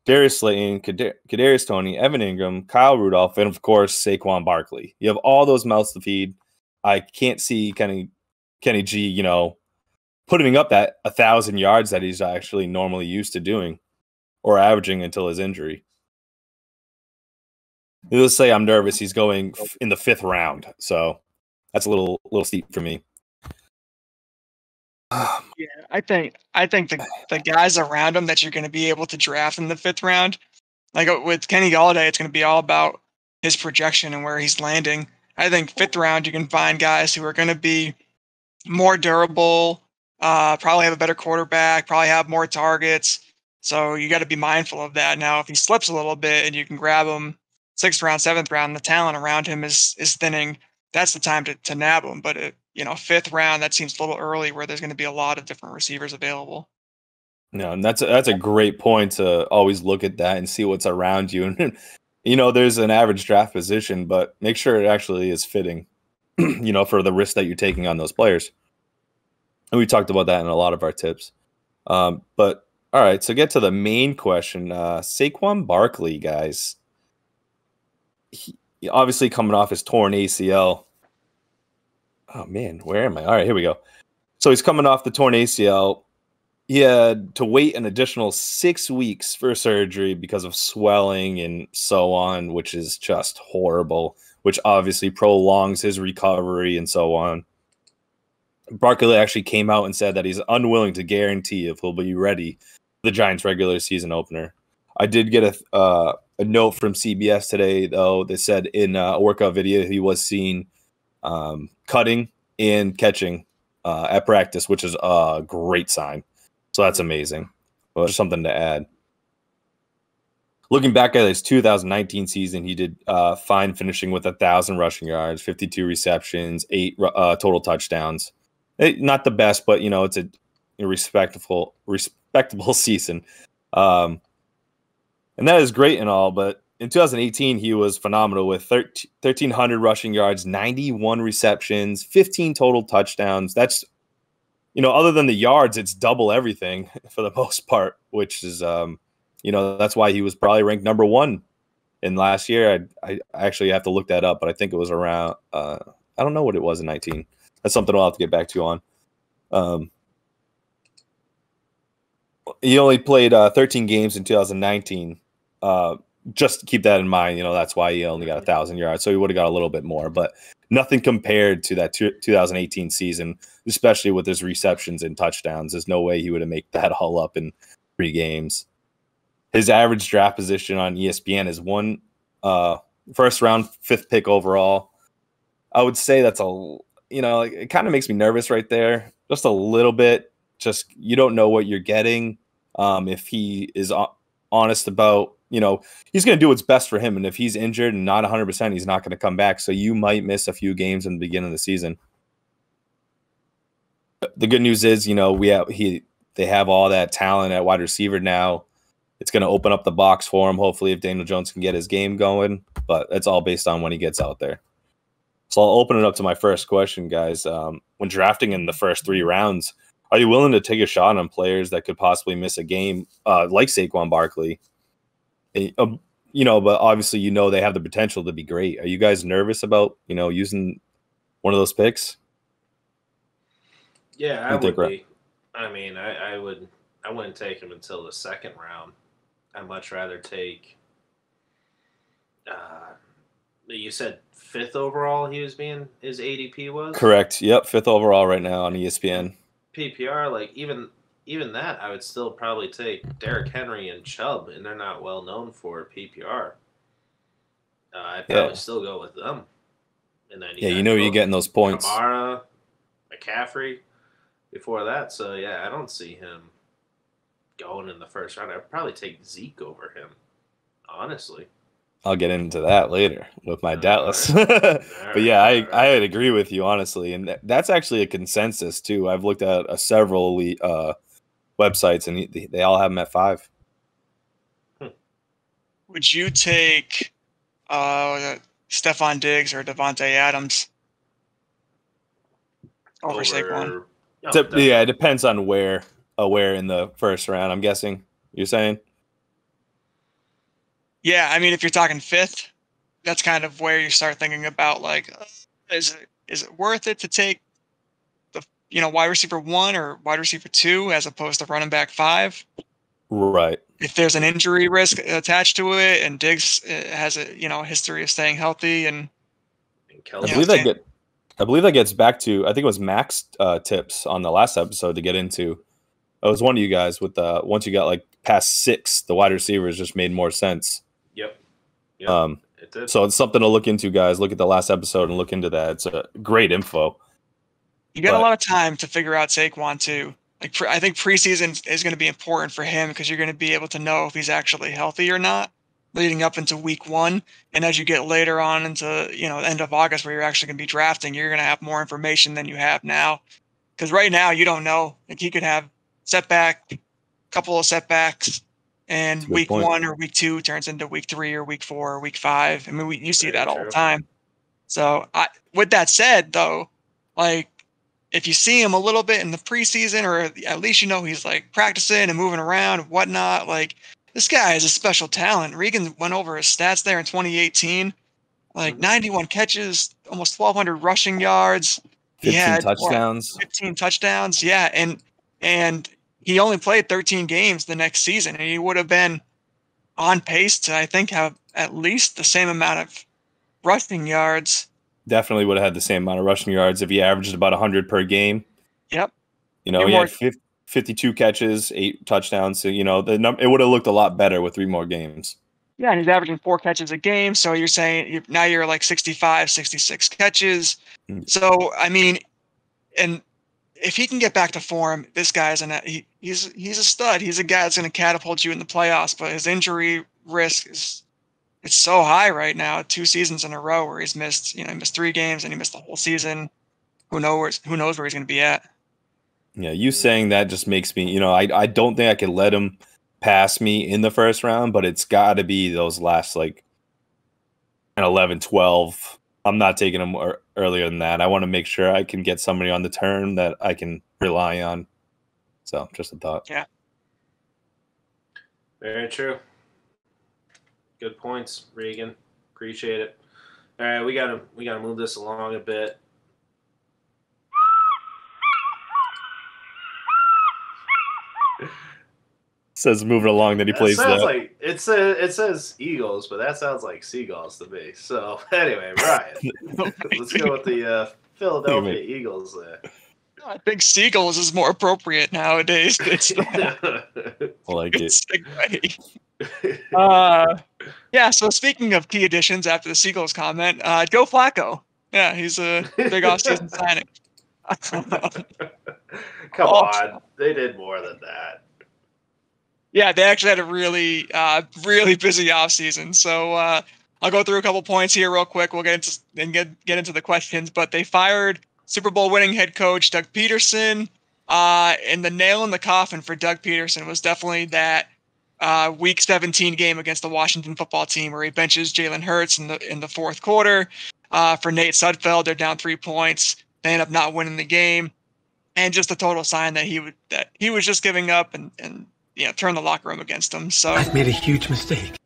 Darius Slayton, Kadarius Toney, Evan Ingram, Kyle Rudolph, and of course Saquon Barkley. You have all those mouths to feed. I can't see Kenny G, putting up that 1,000 yards that he's actually normally used to doing or averaging until his injury. Let's say I'm nervous. He's going in the 5th round, so that's a little steep for me. Yeah, I think the guys around him that you're going to be able to draft in the 5th round, like with Kenny Golladay, it's going to be all about his projection and where he's landing. I think 5th round you can find guys who are going to be more durable, probably have a better quarterback, probably have more targets. So you got to be mindful of that. Now, if he slips a little bit and you can grab him 6th round, 7th round, the talent around him is thinning, that's the time to nab him. But 5th round, that seems a little early where there's going to be a lot of different receivers available. No, and that's a great point to always look at that and see what's around you. And there's an average draft position, but make sure it actually is fitting, for the risk that you're taking on those players. And we talked about that in a lot of our tips. But all right, so get to the main question. Saquon Barkley, guys. He obviously coming off his torn ACL. Oh, man, where am I? All right, here we go. So he's coming off the torn ACL. He had to wait an additional 6 weeks for surgery because of swelling and so on, which is just horrible, which obviously prolongs his recovery and so on. Barkley actually came out and said that he's unwilling to guarantee if he'll be ready for the Giants' regular season opener. I did get a note from CBS today, though. They said in a workout video he was seen cutting and catching at practice, which is a great sign. So that's amazing. Well, just something to add. Looking back at his 2019 season, he did fine, finishing with 1,000 rushing yards, 52 receptions, 8 total touchdowns. Not the best, but it's a respectable season, and that is great and all. But in 2018, he was phenomenal with 1,300 rushing yards, 91 receptions, 15 total touchdowns. That's other than the yards, it's double everything for the most part, which is that's why he was probably ranked number 1 in last year. I actually have to look that up, but I think it was around. I don't know what it was in 19. That's something I'll have to get back to you on. He only played 13 games in 2019, just keep that in mind. That's why he only got 1,000 yards. So he would have got a little bit more, but nothing compared to that 2018 season, especially with his receptions and touchdowns. There's no way he would have made that all up in 3 games. His average draft position on ESPN is one first round, 5th pick overall. I would say that's it kind of makes me nervous right there. Just a little bit. Just, you don't know what you're getting. If he is honest about, he's going to do what's best for him. And if he's injured and not 100%, he's not going to come back. So you might miss a few games in the beginning of the season. The good news is, they have all that talent at wide receiver now. It's going to open up the box for him. Hopefully, if Daniel Jones can get his game going, but it's all based on when he gets out there. So I'll open it up to my first question, guys. When drafting in the first 3 rounds, are you willing to take a shot on players that could possibly miss a game, like Saquon Barkley? But obviously, they have the potential to be great. Are you guys nervous about, using one of those picks? Yeah, I would be. I mean, I wouldn't take him until the 2nd round. I'd much rather take. You said 5th overall. His ADP was correct. Yep, 5th overall right now on ESPN. PPR, like even that, I would still probably take Derrick Henry and Chubb, and they're not well known for PPR. I'd probably still go with them. And then you're getting those points. Kamara, McCaffrey before that. So yeah, I don't see him going in the 1st round. I'd probably take Zeke over him, honestly. I'll get into that later with my Dallas. But yeah, I'd agree with you, honestly. And that's actually a consensus, too. I've looked at several websites, and they all have him at 5. Would you take Stephon Diggs or Devontae Adams over Saquon? Yeah, it depends on where in the 1st round, I'm guessing you're saying. Yeah, I mean, if you're talking 5th, that's kind of where you start thinking about, like, is it worth it to take the wide receiver 1 or wide receiver 2 as opposed to running back 5? Right. If there's an injury risk attached to it, and Diggs has a history of staying healthy, and I believe that gets back to, I think it was Mac's tips on the last episode to get into. It was one of you guys with once you got like past 6, the wide receivers just made more sense. Yep. It did. So it's something to look into, guys. Look at the last episode and look into that. It's a great info. You got a lot of time to figure out Saquon too. Like I think preseason is going to be important for him because you're going to be able to know if he's actually healthy or not leading up into week 1. And as you get later on into the end of August where you're actually going to be drafting, you're going to have more information than you have now. Because right now you don't know. Like he could have couple of setbacks, and week 1 or week 2 turns into week 3 or week 4 or week 5. I mean, you see that all the time. So, with that said, though, like if you see him a little bit in the preseason, or at least he's like practicing and moving around and whatnot, like this guy is a special talent. Regan went over his stats there in 2018, like 91 catches, almost 1,200 rushing yards. 15 touchdowns. 15 touchdowns, yeah, and he only played 13 games the next season, and he would have been on pace to, I think, have at least the same amount of rushing yards. Definitely would have had the same amount of rushing yards if he averaged about 100 per game. Yep. He had 52 catches, 8 touchdowns. So, it would have looked a lot better with 3 more games. Yeah, and he's averaging 4 catches a game. So you're saying now you're like 65, 66 catches. So, I mean, and if he can get back to form, this guy's he's a stud. He's a guy that's going to catapult you in the playoffs, but his injury risk it's so high right now. 2 seasons in a row where he's missed, he missed 3 games and he missed the whole season. Who knows where he's going to be at? Yeah, you saying that just makes me, I don't think I could let him pass me in the 1st round, but it's got to be those last like 11, 12. I'm not taking him earlier than that. I want to make sure I can get somebody on the turn that I can rely on. So, just a thought. Yeah. Very true. Good points, Regan. Appreciate it. All right, we gotta move this along a bit. Says moving along, then he That plays sounds that. like it says Eagles, but that sounds like seagulls to me. So anyway, Ryan, let's go with the Philadelphia Eagles there. I think Seagulls is more appropriate nowadays. It's I like good it. segue. Yeah, so speaking of key additions after the Seagulls comment, Joe Flacco. Yeah, he's a big offseason signing. Come on, they did more than that. Yeah, they actually had a really busy offseason. So I'll go through a couple points here real quick. We'll get into the questions. But they fired Super Bowl winning head coach Doug Peterson. And the nail in the coffin for Doug Peterson was definitely that Week 17 game against the Washington football team where he benches Jalen Hurts in the fourth quarter. For Nate Sudfeld, they're down 3 points. They end up not winning the game, and just a total sign that he was just giving up and turn the locker room against them. So I've made a huge mistake.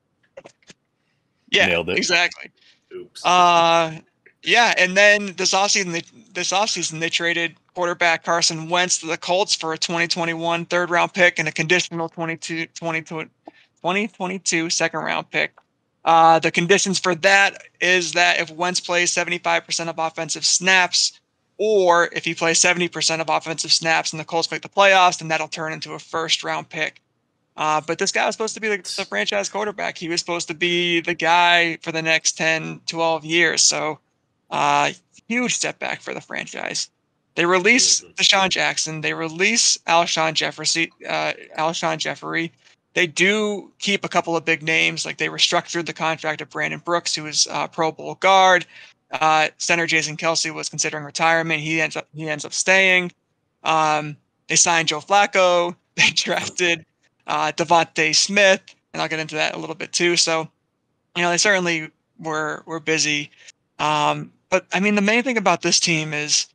Yeah, nailed it. Exactly. Oops. Yeah, and then this offseason they traded quarterback Carson Wentz to the Colts for a 2021 third-round pick and a conditional 2022 second-round pick. The conditions for that is that if Wentz plays 75% of offensive snaps, or if he plays 70% of offensive snaps and the Colts make the playoffs, then that'll turn into a first-round pick. But this guy was supposed to be the franchise quarterback. He was supposed to be the guy for the next 10, 12 years. So huge step back for the franchise. They release Deshaun Jackson. They release Alshon Jeffrey. They do keep a couple of big names. Like they restructured the contract of Brandon Brooks, who is Pro Bowl guard. Center Jason Kelsey was considering retirement. He ends up staying. They signed Joe Flacco. They drafted Devontae Smith, and I'll get into that a little bit too. So, they certainly were busy. But I mean, the main thing about this team is,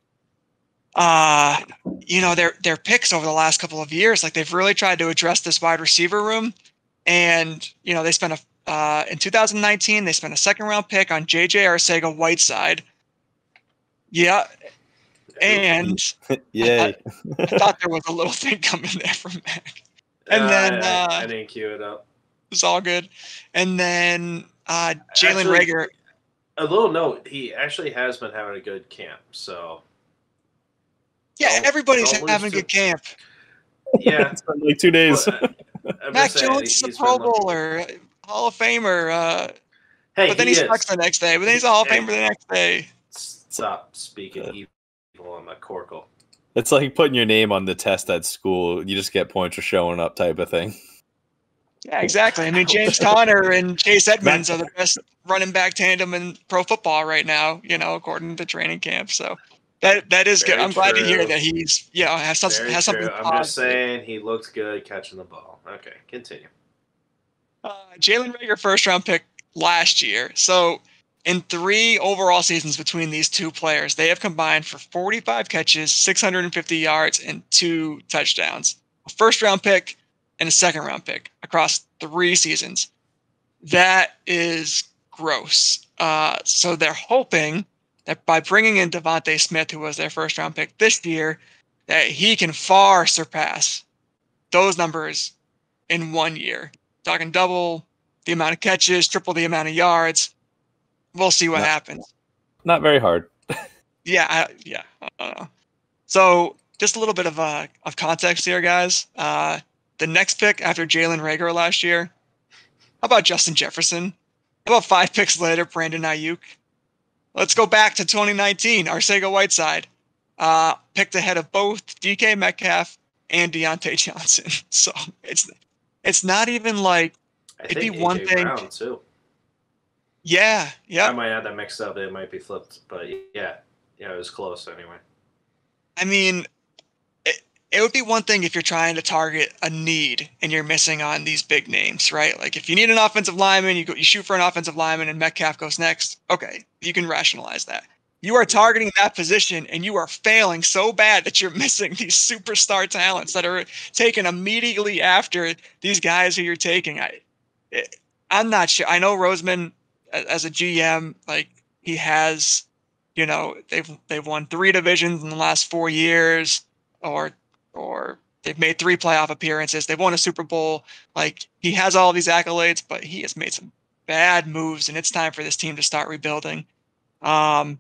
their picks over the last couple of years. Like they've really tried to address this wide receiver room, and they spent in 2019 they spent a second-round pick on J.J. Arcega-Whiteside. Yeah, and yay! I thought there was a little thing coming there from Mac. And then I didn't cue it up. It's all good. And then Jalen Reagor. A little note: he actually has been having a good camp. So yeah, everybody's having a good camp. Yeah, it's been like 2 days. Mac Jones is a Pro Bowler, Hall of Famer. But then he sucks the next day. But then he's a Hall of Famer the next day. Stop speaking evil on my Corkle. It's like putting your name on the test at school. You just get points for showing up type of thing. Yeah, exactly. I mean, James Conner and Chase Edmonds are the best running back tandem in pro football right now, according to training camp. So that is good. I'm glad to hear that he's, has something positive. I'm just saying he looked good catching the ball. Okay, continue. Jalen Reagor, first-round pick last year. So in 3 overall seasons between these two players, they have combined for 45 catches, 650 yards, and 2 touchdowns. A first-round pick and a second-round pick across 3 seasons. That is gross. So they're hoping that by bringing in Devontae Smith, who was their first-round pick this year, that he can far surpass those numbers in 1 year. Talking double the amount of catches, triple the amount of yards. We'll see what happens. Not very hard. Yeah, I don't know. So just a little bit of context here, guys. The next pick after Jalen Reagor last year, how about Justin Jefferson? How about 5 picks later, Brandon Ayuk? Let's go back to 2019, Arcega-Whiteside. Picked ahead of both DK Metcalf and Deontay Johnson. So it's not even like it'd be one thing. Brown too. Yeah. I might have that mixed up. It might be flipped, but yeah, it was close anyway. I mean, it would be one thing if you're trying to target a need and you're missing on these big names, right? Like if you need an offensive lineman, you shoot for an offensive lineman and Metcalf goes next. Okay, you can rationalize that. You are targeting that position and you are failing so bad that you're missing these superstar talents that are taken immediately after these guys who you're taking. I'm not sure. I know Roseman, as a GM, like he has, they've won 3 divisions in the last 4 years, or They've made 3 playoff appearances. They've won a Super Bowl. Like, he has all these accolades, but he has made some bad moves, and it's time for this team to start rebuilding. So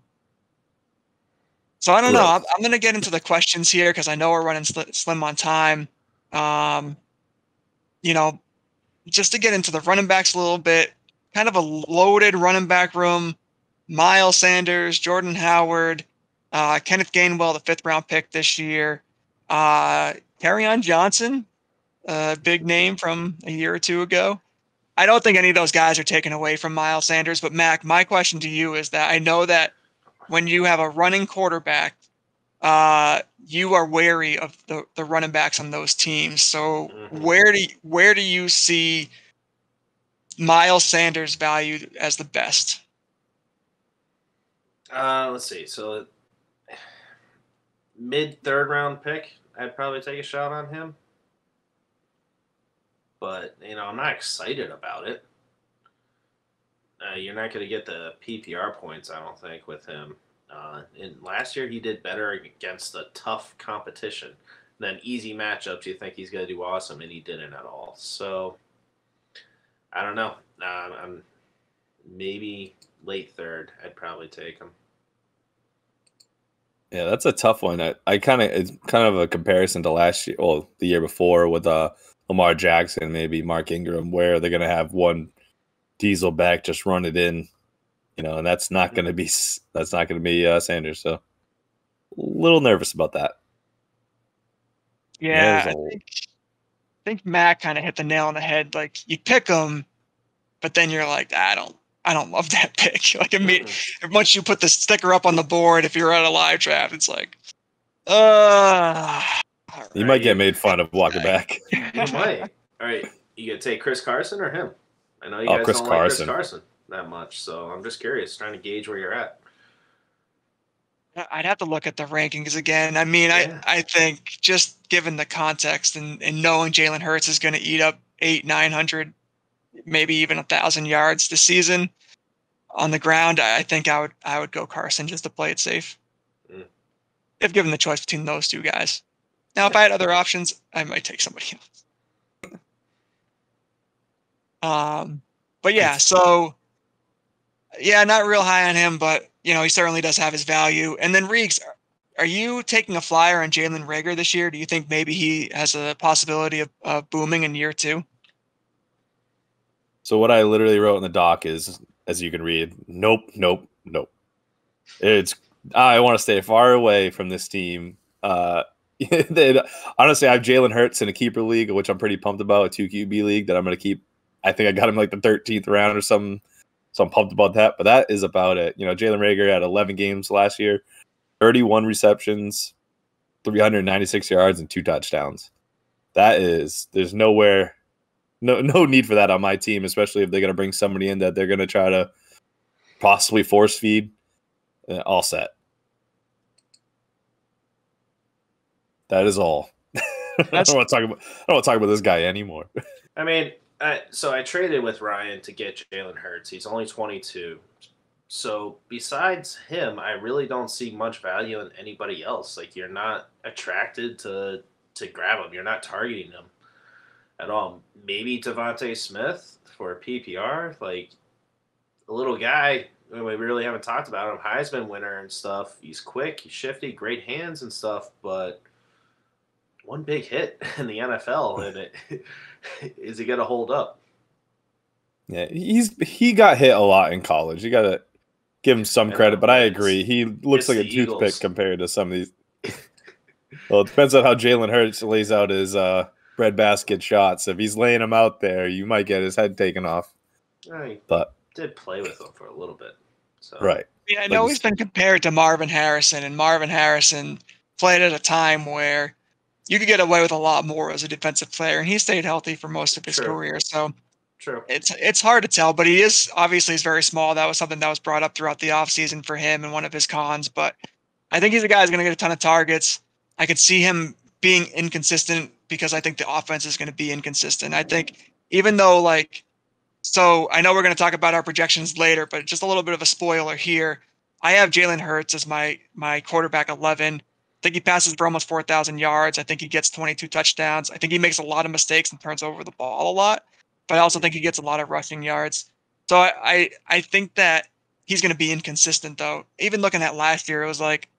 I don't know. I'm going to get into the questions here because I know we're running slim on time. Just to get into the running backs a little bit, kind of a loaded running back room. Miles Sanders, Jordan Howard, Kenneth Gainwell, the 5th-round pick this year. Kerryon Johnson, a big name from a year or two ago. I don't think any of those guys are taken away from Miles Sanders. But, Mac, my question to you is that I know that when you have a running quarterback, you are wary of the running backs on those teams. So where do you see Miles Sanders valued as the best? Let's see. So mid 3rd round pick, I'd probably take a shot on him. But, I'm not excited about it. You're not going to get the PPR points, I don't think, with him. And last year he did better against the tough competition. Then easy matchups, you think he's going to do awesome, and he didn't at all. So, I don't know. I'm maybe late 3rd. I'd probably take him. Yeah, that's a tough one. It's kind of a comparison to last year, the year before with Lamar Jackson, maybe Mark Ingram, where they're going to have one diesel back just run it in, and that's not going to be Sanders. So, a little nervous about that. Yeah, I think Mac kind of hit the nail on the head. Like, you pick him, but then you're like, I don't love that pick. Like, once you put the sticker up on the board, if you're at a live draft, it's like, you might get made fun of walking back. You might. All right, you gonna take Chris Carson or him? I know you guys Chris don't Carson. like Chris Carson that much, so I'm just curious, trying to gauge where you're at. I'd have to look at the rankings again. I mean, yeah. I think just given the context and knowing Jalen Hurts is going to eat up 800-900, maybe even 1,000 yards this season on the ground, I think I would go Carson just to play it safe. If given the choice between those two guys. Now, if I had other options, I might take somebody else. But yeah, so yeah, not real high on him, but he certainly does have his value. And then Reeks, are you taking a flyer on Jalen Reagor this year? Do you think maybe he has a possibility of booming in year 2? So what I literally wrote in the doc is, as you can read, nope. I want to stay far away from this team. Honestly, I have Jalen Hurts in a keeper league, which I'm pretty pumped about, a 2 QB league that I'm going to keep. I think I got him like the 13th round or something. So I'm pumped about that. But that is about it. Jalen Reagor had 11 games last year, 31 receptions, 396 yards, and 2 touchdowns. There's no need for that on my team, especially if they're going to bring somebody in that they're going to try to possibly force feed. All set. That is all. I don't want to talk about this guy anymore. I mean, so I traded with Ryan to get Jalen Hurts. He's only 22. So besides him, I really don't see much value in anybody else. Like, you're not attracted to grab him. You're not targeting him at all. Maybe Devontae Smith for a PPR. Like, a little guy, we really haven't talked about him. Heisman winner and stuff. He's quick, he's shifty, great hands and stuff, but one big hit in the NFL, and is he going to hold up? Yeah, he got hit a lot in college. You got to give him some credit, but I agree. He looks like a toothpick compared to some of these. Well, it depends on how Jalen Hurts lays out his breadbasket shots. If he's laying them out there, you might get his head taken off. But did play with him for a little bit. So. Right. Yeah, I know he's been compared to Marvin Harrison, and Marvin Harrison played at a time where you could get away with a lot more as a defensive player, and he stayed healthy for most of his career. So it's hard to tell, but he's very small. That was something that was brought up throughout the offseason for him and one of his cons. But I think he's a guy who's going to get a ton of targets. I could see him being inconsistent because I think the offense is going to be inconsistent. I think even though so I know we're going to talk about our projections later, but just a little bit of a spoiler here. I have Jalen Hurts as my quarterback 11. I think he passes for almost 4,000 yards. I think he gets 22 touchdowns. I think he makes a lot of mistakes and turns over the ball a lot, but I also think he gets a lot of rushing yards. So I think that he's going to be inconsistent, though. Even looking at last year, it was like,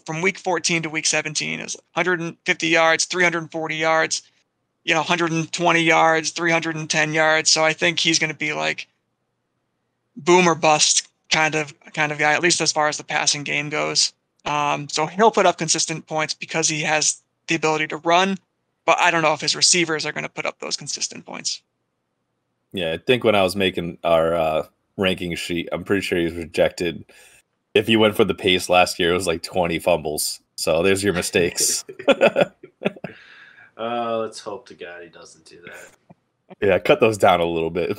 from week 14 to week 17, it was 150 yards, 340 yards, 120 yards, 310 yards. So I think he's going to be like boom or bust kind of guy, at least as far as the passing game goes. So he'll put up consistent points because he has the ability to run, but I don't know if his receivers are going to put up those consistent points. Yeah, I think when I was making our ranking sheet, I'm pretty sure he was rejected. If he went for the pace last year, it was like 20 fumbles. So there's your mistakes. Let's hope to God he doesn't do that. Yeah, cut those down a little bit,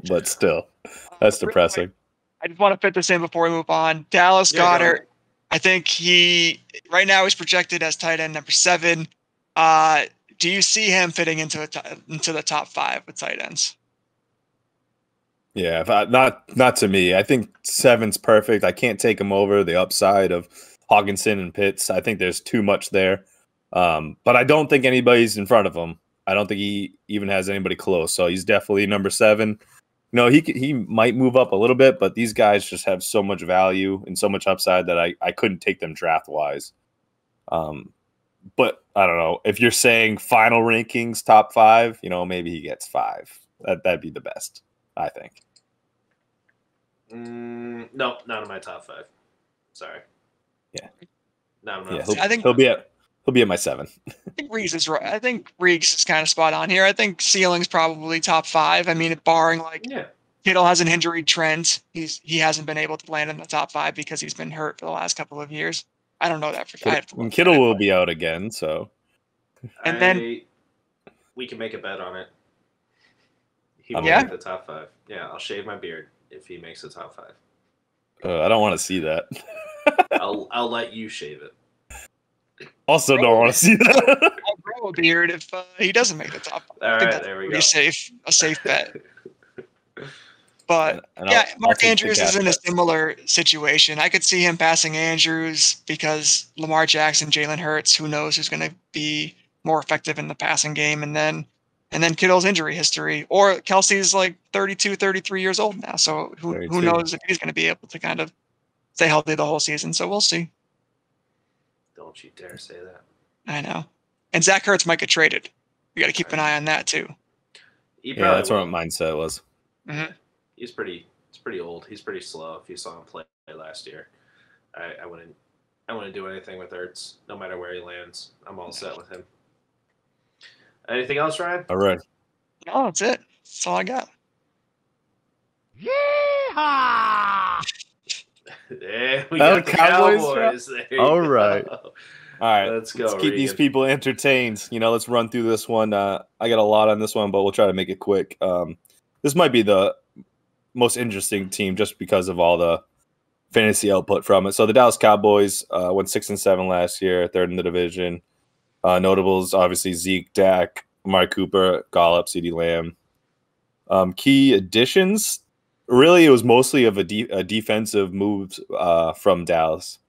but still, that's depressing. I just want to fit this in before we move on. Dallas Goedert, I think right now he's projected as tight end number 7. Do you see him fitting into the top 5 with tight ends? Yeah, not to me. I think 7's perfect. I can't take him over the upside of Hawkinson and Pitts. I think there's too much there. But I don't think anybody's in front of him. I don't think he even has anybody close. So he's definitely number 7. He might move up a little bit, but these guys just have so much value and so much upside that I couldn't take them draft wise. But I don't know if you're saying final rankings top 5. Maybe he gets 5. That'd be the best, I think. No, not in my top 5. Sorry. Yeah. Not in my I think he'll be at my 7. I think Reeves is right. I think Reeves is kind of spot on here. I think ceiling's probably top 5. I mean, barring Kittle has an injury trend. He hasn't been able to land in the top 5 because he's been hurt for the last couple of years. I don't know that for sure. Kittle will be out again, so. And then we can make a bet on it. He will make the top 5. Yeah, I'll shave my beard if he makes the top 5. I don't want to see that. I'll let you shave it. Also, don't want to see that. I'll grow a beard if he doesn't make the top 5. All right, there we go. A safe bet. But Mark Andrews is in a similar situation. I could see him passing Andrews because Lamar Jackson, Jalen Hurts, who knows who's going to be more effective in the passing game, and then Kittle's injury history. Or Kelsey's like 32, 33 years old now, so who knows if he's going to be able to kind of stay healthy the whole season. So we'll see. Don't you dare say that. I know. And Zach Ertz might get traded. We got to keep an eye on that too. That's what my mindset was. Mm-hmm. He's pretty old. He's pretty slow. If you saw him play last year, I wouldn't do anything with Ertz, no matter where he lands. I'm all set with him. Anything else, Ryan? All right. No, that's it. That's all I got. Yeehaw! Yeah, we got the Cowboys there. All right. All right. Let's go. Let's keep these people entertained. Let's run through this one. I got a lot on this one, but we'll try to make it quick. This might be the most interesting team just because of all the fantasy output from it. So the Dallas Cowboys went 6-7 last year, 3rd in the division. Notables, obviously, Zeke, Dak, Amari Cooper, Gallup, CeeDee Lamb. Key additions, really, it was mostly of a defensive moves from Dallas.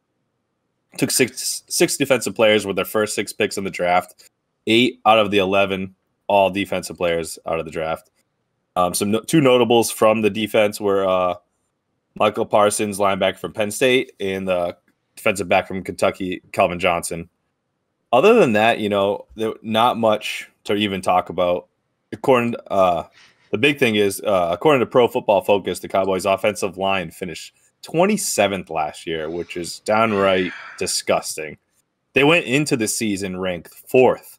Took six defensive players with their first 6 picks in the draft. 8 out of the 11, all defensive players out of the draft. Two notables from the defense were Michael Parsons, linebacker from Penn State, and the defensive back from Kentucky, Calvin Johnson. Other than that, there not much to even talk about. According the big thing is, according to Pro Football Focus, the Cowboys' offensive line finished 27th last year, which is downright disgusting. They went into the season ranked 4th.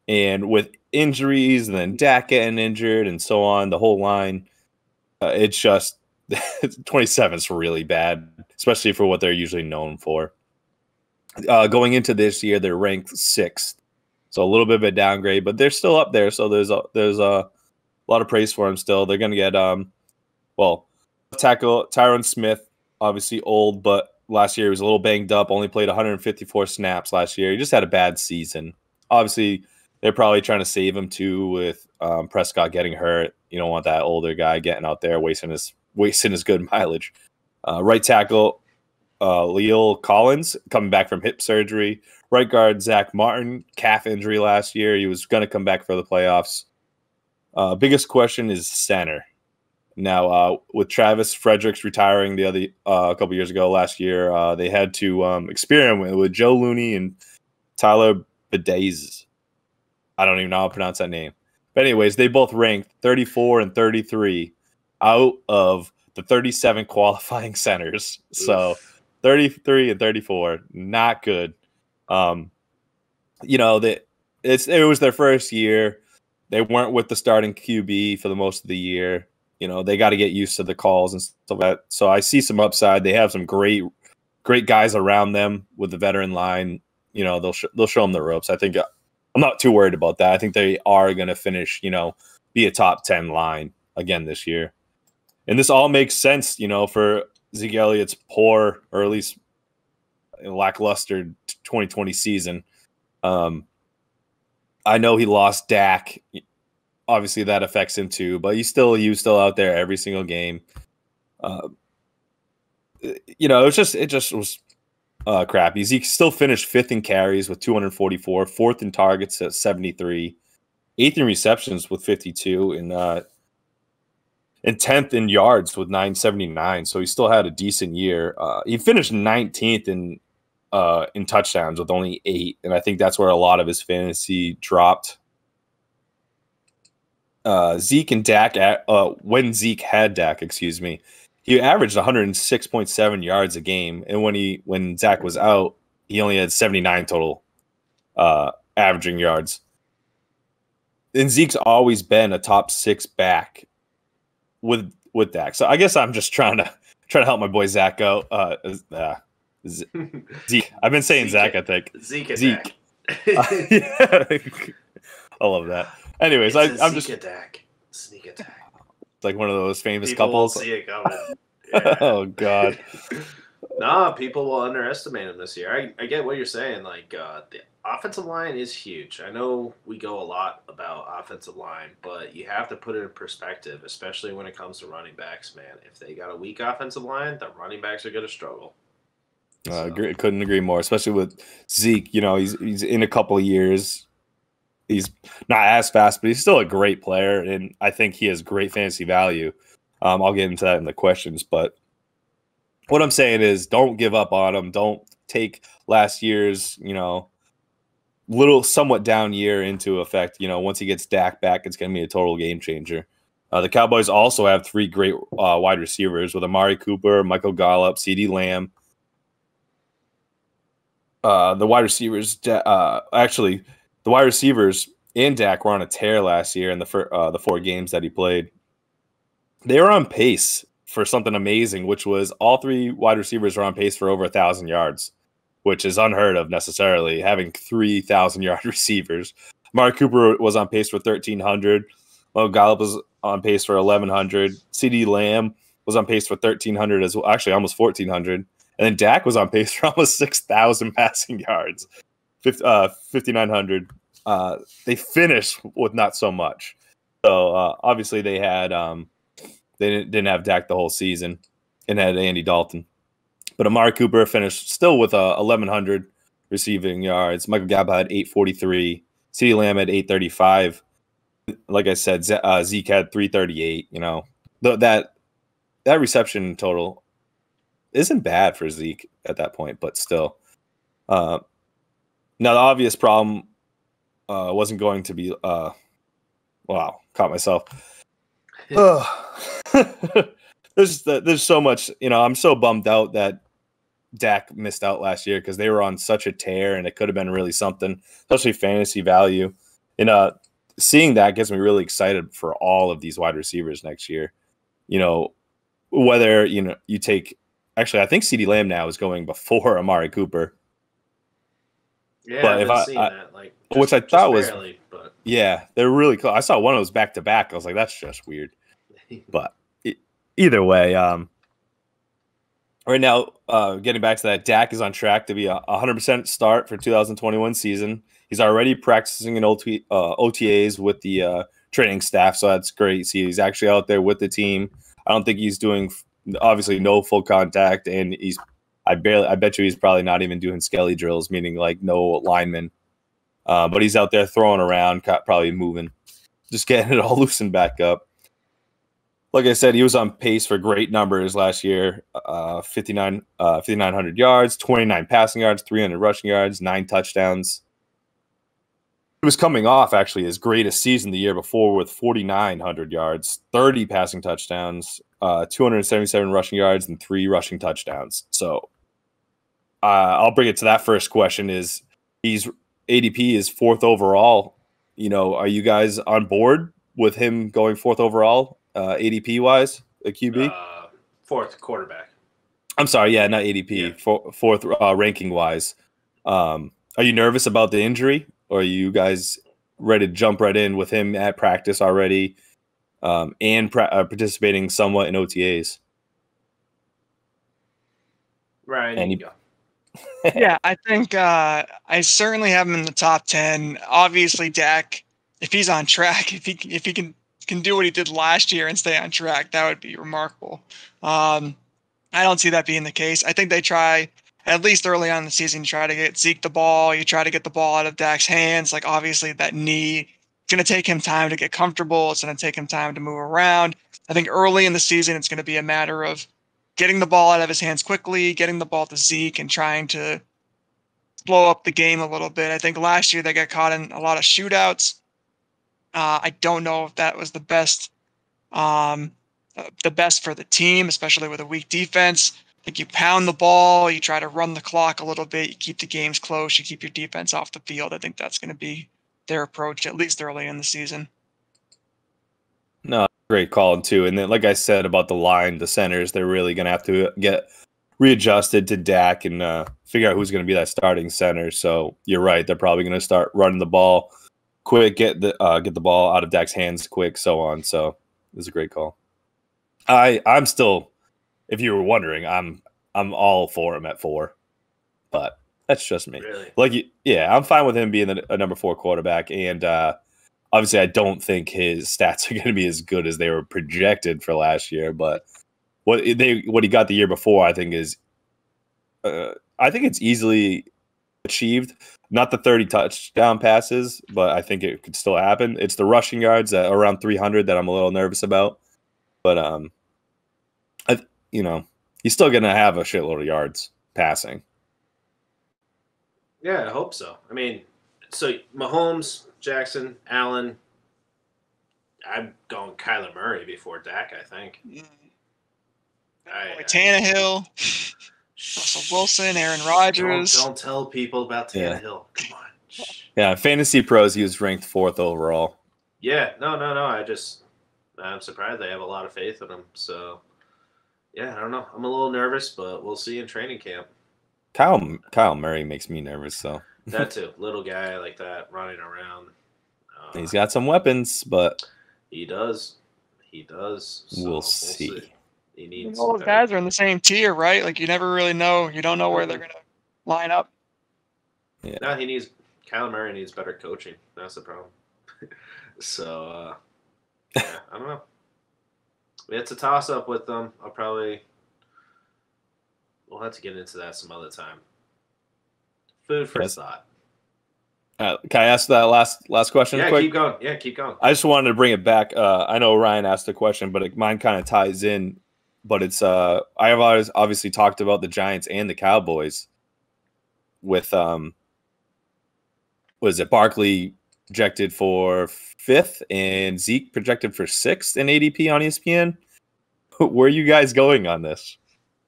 And with injuries and then Dak getting injured and so on, the whole line, it's just 27 is really bad, especially for what they're usually known for. Going into this year, they're ranked 6th. So a little bit of a downgrade, but they're still up there. So there's a lot of praise for them still. They're going to get, tackle Tyron Smith, obviously old, but last year he was a little banged up, only played 154 snaps last year. He just had a bad season. Obviously, they're probably trying to save him too with Prescott getting hurt. You don't want that older guy getting out there wasting his good mileage. Right tackle, Leo Collins coming back from hip surgery. Right guard Zach Martin, calf injury last year. He was going to come back for the playoffs. Biggest question is center. Now, with Travis Fredericks retiring the other a couple years ago last year, they had to experiment with Joe Looney and Tyler Bidge. I don't even know how to pronounce that name. But anyways, they both ranked 34 and 33 out of the 37 qualifying centers. So 33 and 34, not good. It was their first year. They weren't with the starting QB for the most of the year. They got to get used to the calls and stuff like that. So I see some upside. They have some great guys around them with the veteran line. They'll show them the ropes. I think I'm not too worried about that. I think they are going to finish, be a top 10 line again this year. And this all makes sense, for Zeke Elliott's poor, or at least lackluster 2020 season. I know he lost Dak. Obviously, that affects him too, but he was still out there every single game. It just was crappy. Zeke still finished 5th in carries with 244, 4th in targets at 73, 8th in receptions with 52, and 10th in yards with 979. So he still had a decent year. He finished 19th in touchdowns with only 8, and I think that's where a lot of his fantasy dropped. Zeke and Dak, when Zeke had Dak, he averaged 106.7 yards a game, and when Zach was out, he only had 79 total averaging yards. And Zeke's always been a top 6 back with Dak. So I guess I'm just trying to help my boy Zach out. Zeke. I've been saying Zach, I think. Zeke. I love that. Anyways, I'm just sneak attack. It's like one of those famous People couples. Won't see it coming. Yeah. Oh God. Nah, people will underestimate him this year. I get what you're saying. Like the offensive line is huge. I know we go a lot about offensive line, but you have to put it in perspective, especially when it comes to running backs. Man, if they got a weak offensive line, the running backs are going to struggle. Couldn't agree more. Especially with Zeke. He's in a couple of years. He's not as fast, but he's still a great player, and I think he has great fantasy value. I'll get into that in the questions, but what I'm saying is don't give up on him. Don't take last year's, somewhat down year into effect. Once he gets Dak back, it's going to be a total game changer. The Cowboys also have 3 great wide receivers with Amari Cooper, Michael Gallup, CeeDee Lamb. The wide receivers, the wide receivers and Dak were on a tear last year in the 4 games that he played. They were on pace for something amazing, which was all 3 wide receivers were on pace for over 1,000 yards, which is unheard of necessarily, having 3,000-yard receivers. Amari Cooper was on pace for 1,300. Well, Gallup was on pace for 1,100. CeeDee Lamb was on pace for 1,300 as well, actually almost 1,400. And then Dak was on pace for almost 6,000 passing yards, 5,900. They finished with not so much. So obviously they had they didn't have Dak the whole season and had Andy Dalton. But Amari Cooper finished still with 1,100 receiving yards. Michael Gallup had 843. CeeDee Lamb had 835. Like I said, Zeke had 338. That reception total isn't bad for Zeke at that point, but still. Now the obvious problem wasn't going to be. Wow, caught myself. There's so much. I'm so bummed out that Dak missed out last year because they were on such a tear, and it could have been really something, especially fantasy value. And seeing that gets me really excited for all of these wide receivers next year. Whether you take. Actually, I think CeeDee Lamb now is going before Amari Cooper. Yeah, but I've been seeing that, which I thought was barely, but yeah, they're really cool. I saw one of those back to back. I was like, that's just weird. But either way, right now, getting back to that, Dak is on track to be a 100% start for 2021 season. He's already practicing in OTAs with the training staff, so that's great. See, he's actually out there with the team. I don't think he's doing obviously no full contact, and I bet you he's probably not even doing skelly drills, meaning like no linemen. But he's out there throwing around, probably moving, just getting it all loosened back up. Like I said, he was on pace for great numbers last year. 5,900 yards, 29 passing yards, 300 rushing yards, 9 touchdowns. He was coming off actually his greatest season the year before with 4,900 yards, 30 passing touchdowns, 277 rushing yards, and 3 rushing touchdowns. So I'll bring it to that first question: is he's ADP is 4th overall? Are you guys on board with him going 4th overall, ADP wise, a QB? 4th quarterback. I'm sorry, yeah, not ADP. Yeah. 4th ranking wise. Are you nervous about the injury? Or are you guys ready to jump right in with him at practice already and participating somewhat in OTAs? Ryan, Yeah, I think I certainly have him in the top 10. Obviously, Dak, if he's on track, if he can do what he did last year and stay on track, that would be remarkable. I don't see that being the case. I think they try, at least early on in the season, you try to get Zeke the ball. You try to get the ball out of Dak's hands. Like, obviously, that knee, it's going to take him time to get comfortable. It's going to take him time to move around. I think early in the season, it's going to be a matter of getting the ball out of his hands quickly, getting the ball to Zeke, and trying to slow up the game a little bit. I think last year they got caught in a lot of shootouts. I don't know if that was the best for the team, especially with a weak defense. I think you pound the ball, you try to run the clock a little bit, you keep the games close, you keep your defense off the field. I think that's going to be their approach, at least early in the season. No, great call too. And then, like I said about the line, the centers, they're really going to have to get readjusted to Dak and figure out who's going to be that starting center. So you're right; they're probably going to start running the ball quick, get the ball out of Dak's hands quick, so on. So it was a great call. I'm still, if you were wondering, I'm all for him at 4, but that's just me. Really? I'm fine with him being a number 4 quarterback, and obviously I don't think his stats are going to be as good as they were projected for last year. But what he got the year before, I think is, I think it's easily achieved. Not the 30 touchdown passes, but I think it could still happen. It's the rushing yards at around 300 that I'm a little nervous about. But he's still going to have a shitload of yards passing. Yeah, I hope so. I mean, so Mahomes, Jackson, Allen. I'm going Kyler Murray before Dak, I think. Tannehill, Russell Wilson, Aaron Rodgers. Don't tell people about Tannehill. Yeah. Come on. Yeah, Fantasy Pros, he was ranked 4th overall. Yeah, no. I'm surprised they have a lot of faith in him. So, yeah, I don't know. I'm a little nervous, but we'll see in training camp. Kyle Murray makes me nervous, so. That too. Little guy like that running around. He's got some weapons, but. He does. So we'll see. He needs all those guys are in the same tier, right? Like, you never really know. You don't know where they're going to line up. Yeah. No, Kyler Murray needs better coaching. That's the problem. So, yeah, I don't know. It's a toss-up with them. We'll have to get into that some other time. Food for thought. Can I ask that last question? Yeah, quick? Keep going. I just wanted to bring it back. I know Ryan asked a question, but mine kind of ties in. But it's I have obviously talked about the Giants and the Cowboys with was it Barkley projected for 5th and Zeke projected for 6th in ADP on ESPN. Where are you guys going on this?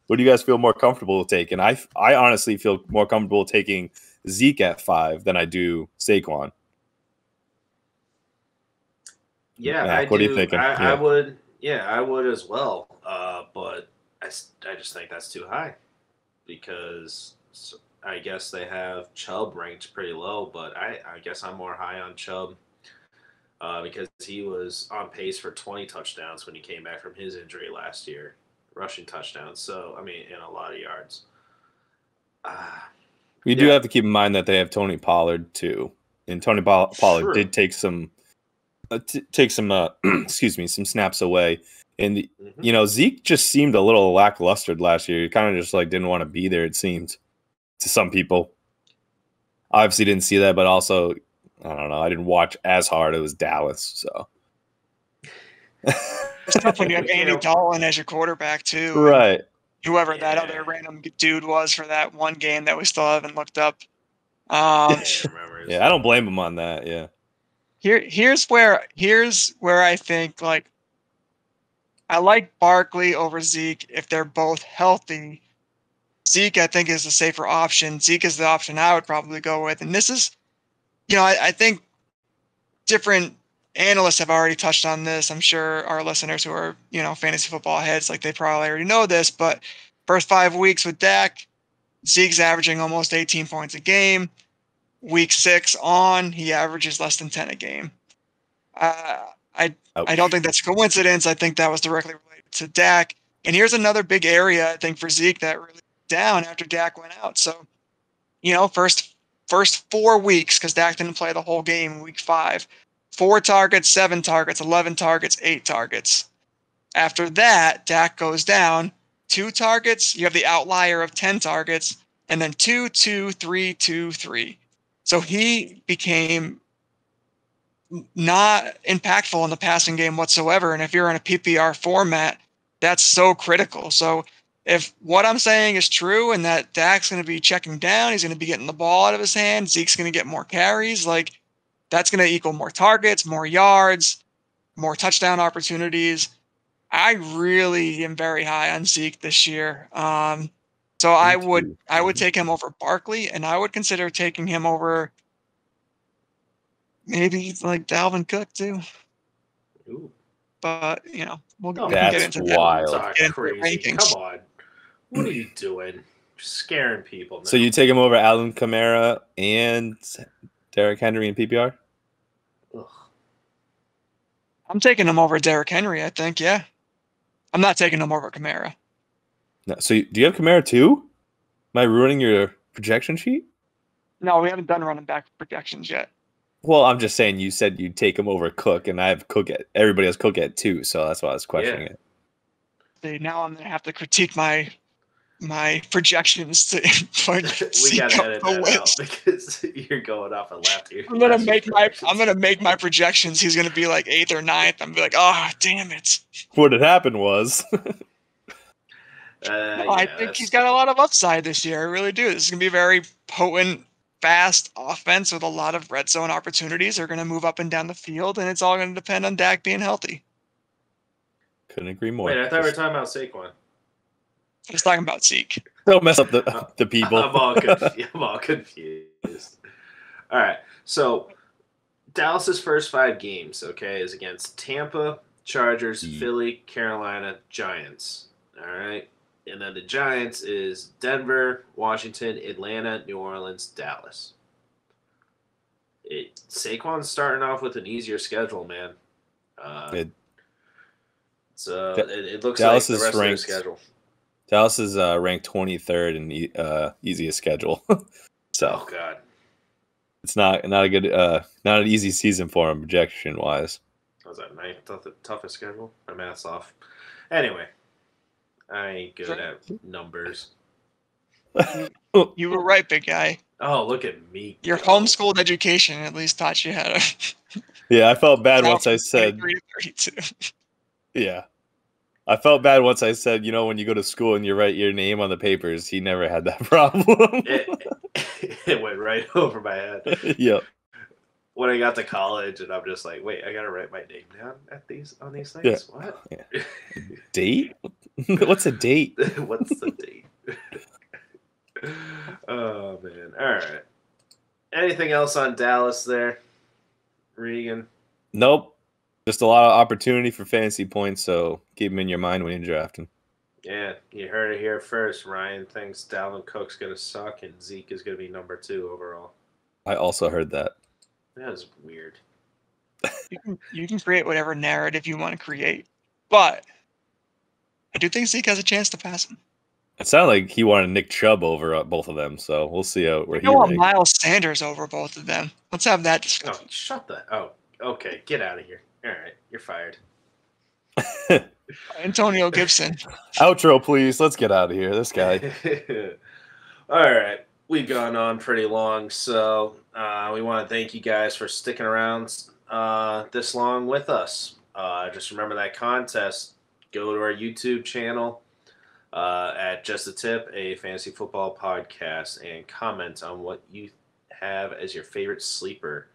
What do you guys feel more comfortable taking? I honestly feel more comfortable taking Zeke at 5 than I do Saquon. Yeah, Mac, what are you thinking? I would. Yeah, I would as well. But I just think that's too high because I guess they have Chubb ranked pretty low, but I guess I'm more high on Chubb because he was on pace for 20 touchdowns when he came back from his injury last year, rushing touchdowns. So, I mean, in a lot of yards. We do have to keep in mind that they have Tony Pollard too, and Tony Pollard did take some, some snaps away And Zeke just seemed a little lackluster last year. He kind of just like didn't want to be there. It seemed to some people. Obviously, didn't see that, but also I don't know. I didn't watch as hard. It was Dallas, so. It's tough when you have Andy Dalton as your quarterback too, right? Whoever that other random dude was for that one game that we still haven't looked up. Yeah, I don't blame him on that. Yeah. Here's where I think like I like Barkley over Zeke if they're both healthy. Zeke, I think, is the safer option. Zeke is the option I would probably go with. And this is, I think different analysts have already touched on this. I'm sure our listeners who are, fantasy football heads, like they probably already know this, but first 5 weeks with Dak, Zeke's averaging almost 18 points a game. Week 6 on, he averages less than 10 a game. I don't think that's a coincidence. I think that was directly related to Dak. And here's another big area, I think, for Zeke that really down after Dak went out. So, first 4 weeks, because Dak didn't play the whole game in week 5. 4 targets, 7 targets, 11 targets, 8 targets. After that, Dak goes down. 2 targets, you have the outlier of 10 targets, and then 2, 2, 3, 2, 3. So he became not impactful in the passing game whatsoever. And if you're in a PPR format, that's so critical. So if what I'm saying is true and that Dak's going to be checking down, he's going to be getting the ball out of his hand, Zeke's going to get more carries, like that's going to equal more targets, more yards, more touchdown opportunities. I really am very high on Zeke this year. So I would take him over Barkley, and I would consider taking him over maybe like Dalvin Cook too. Ooh. But we can That's get into wild. that. That's crazy. Come on, what are you doing? Just scaring people now. So you take him over Alvin Kamara and Derrick Henry in PPR? Ugh. I'm taking him over Derrick Henry. I think, yeah. I'm not taking him over Kamara. No, so do you have Kamara too? Am I ruining your projection sheet? No, we haven't done running back projections yet. Well, I'm just saying you said you'd take him over Cook, and I have Cook at everybody has Cook at 2, so that's why I was questioning it. See, now I'm gonna have to critique my projections to we gotta edit that out because you're going off a left here. I'm gonna make my projections. He's gonna be like 8th or 9th. I'm gonna be like, oh damn it. What had happened was I think he's got a lot of upside this year. I really do. This is gonna be a very potent, fast offense with a lot of red zone opportunities. They're gonna move up and down the field, and it's all gonna depend on Dak being healthy. Couldn't agree more. Wait, I thought we were talking about Saquon. I was talking about Zeke. Don't mess up the people. I'm all confused. All right. So Dallas's first 5 games, is against Tampa, Chargers, Philly, Carolina, Giants. All right. And then the Giants is Denver, Washington, Atlanta, New Orleans, Dallas. Saquon's starting off with an easier schedule, man. It looks Dallas like the rest ranked, of their schedule. Dallas is ranked 23rd in easiest schedule. So, oh god, it's not a good, not an easy season for him projection wise. Was that 9th toughest schedule? My math's off. Anyway, I ain't good at numbers. You were right, big guy. Oh, look at me. Your homeschooled education at least taught you how to. Yeah, I felt bad once I said. Yeah. I felt bad once I said, when you go to school and you write your name on the papers, he never had that problem. It went right over my head. Yep. When I got to college, and I'm just like, wait, I gotta write my name down on these things. Yeah. What? Yeah. Date? What's a date? What's the date? Oh man! All right. Anything else on Dallas there, Regan? Nope. Just a lot of opportunity for fantasy points, so keep them in your mind when you're drafting. Yeah, you heard it here first. Ryan thinks Dalvin Cook's going to suck and Zeke is going to be number 2 overall. I also heard that. That is weird. You can create whatever narrative you want to create, but I do think Zeke has a chance to pass him. It sounded like he wanted Nick Chubb over both of them, so we'll see where he want Miles Sanders over both of them. Let's have that discussion. Oh, shut that. Oh, okay. Get out of here. All right. You're fired. Antonio Gibson. Outro, please. Let's get out of here. This guy. All right. We've gone on pretty long, so we want to thank you guys for sticking around this long with us. Just remember that contest. Go to our YouTube channel at Just a Tip, a fantasy football podcast, and comment on what you have as your favorite sleeper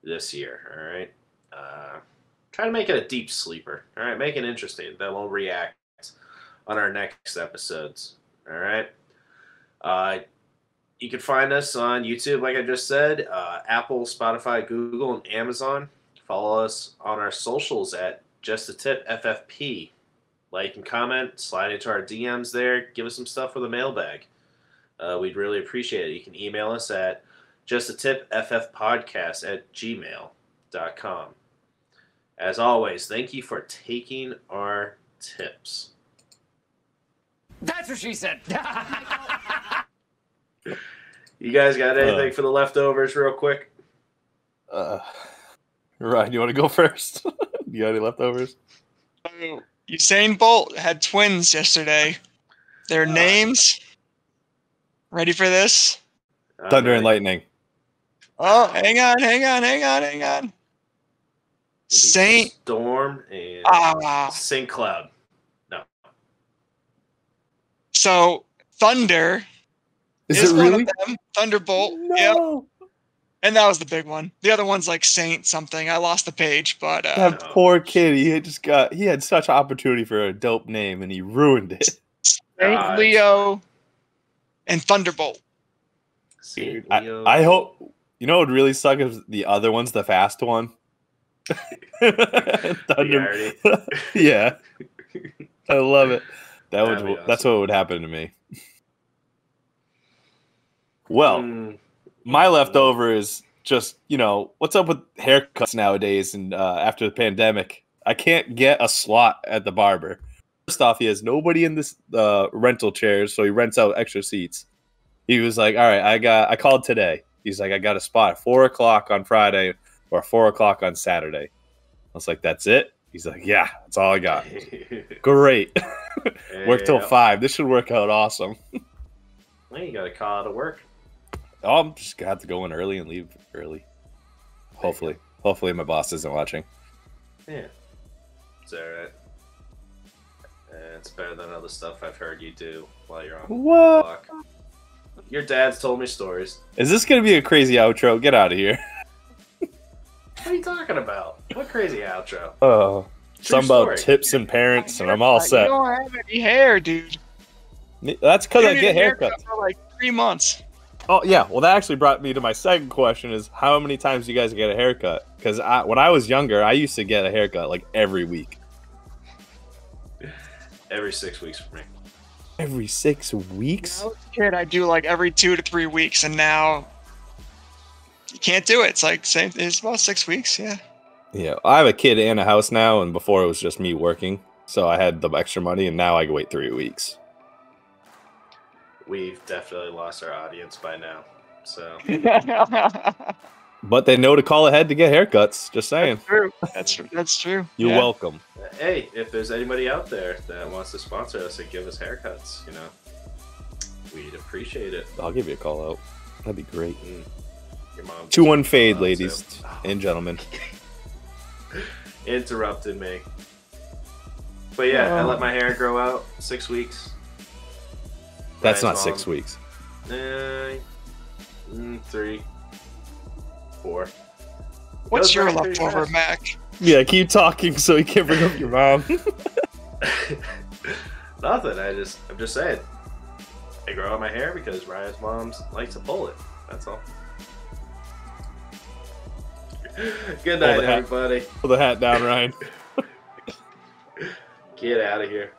this year. All right. Try to make it a deep sleeper. All right. Make it interesting. Then we'll react on our next episodes. All right. You can find us on YouTube, like I just said, Apple, Spotify, Google, and Amazon. Follow us on our socials at Just a Tip FFP. Like and comment, slide into our DMs there, give us some stuff for the mailbag. We'd really appreciate it. You can email us at justatipffpodcast@gmail.com. As always, thank you for taking our tips. That's what she said. You guys got anything for the leftovers real quick? Ryan, you want to go first? You got any leftovers? Usain Bolt had twins yesterday. Their names. Ready for this? Thunder and lightning. Oh, hang on. Saint Storm and Saint Cloud. No. So Thunder is it really? one of them. Thunderbolt. No. Yep. And that was the big one. The other one's like Saint something. I lost the page, but that poor kid. He had such opportunity for a dope name and he ruined it. Saint Leo and Thunderbolt. Saint Leo. I hope what would really suck if the other one's the fast one. Thunder. Yeah. I love it. That's what would happen to me. Well, my leftover is just, what's up with haircuts nowadays and after the pandemic? I can't get a slot at the barber. First off, he has nobody in this rental chairs, so he rents out extra seats. He was like, all right, I called today. He's like, I got a spot at 4 o'clock on Friday or 4 o'clock on Saturday. I was like, that's it? He's like, yeah, that's all I got. Great. Work till 5. This should work out awesome. Well, you got to call out of work. Oh, I'm just going to have to go in early and leave early. Hopefully. Hopefully my boss isn't watching. Yeah. It's all right. It's better than other stuff I've heard you do while you're on the clock. Your dad's told me stories. Is this going to be a crazy outro? Get out of here. What are you talking about? What crazy outro? Oh, something about tips and parents, and I'm all set. You don't have any hair, dude. That's because I get haircuts for like 3 months. Oh, yeah. Well, that actually brought me to my second question is how many times do you guys get a haircut? Because when I was younger, I used to get a haircut like every week. Every 6 weeks for me. Every 6 weeks? When I was a kid, I do like every 2 to 3 weeks, and now you can't do it. It's like it's about 6 weeks, yeah. Yeah, I have a kid and a house now, and before it was just me working, so I had the extra money, and now I can wait 3 weeks. We've definitely lost our audience by now, so. But they know to call ahead to get haircuts. Just saying. That's true. That's true. You're welcome. Hey, if there's anybody out there that wants to sponsor us and give us haircuts, we'd appreciate it. I'll give you a call out. That'd be great. Your mom 2-1 fade, ladies and gentlemen. Interrupted me. But yeah, I let my hair grow out 6 weeks. That's not 6 weeks. 3, 4. What's your leftover, Mac? Yeah, keep talking so you can't bring up your mom. Nothing. I'm just saying. I grow out my hair because Ryan's mom likes to pull it. That's all. Good night, everybody. Pull the hat down, Ryan. Get out of here.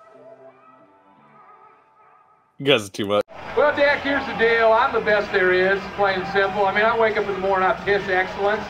You guys are too much. Well, Dak, here's the deal. I'm the best there is, plain and simple. I mean, I wake up in the morning, I piss excellence.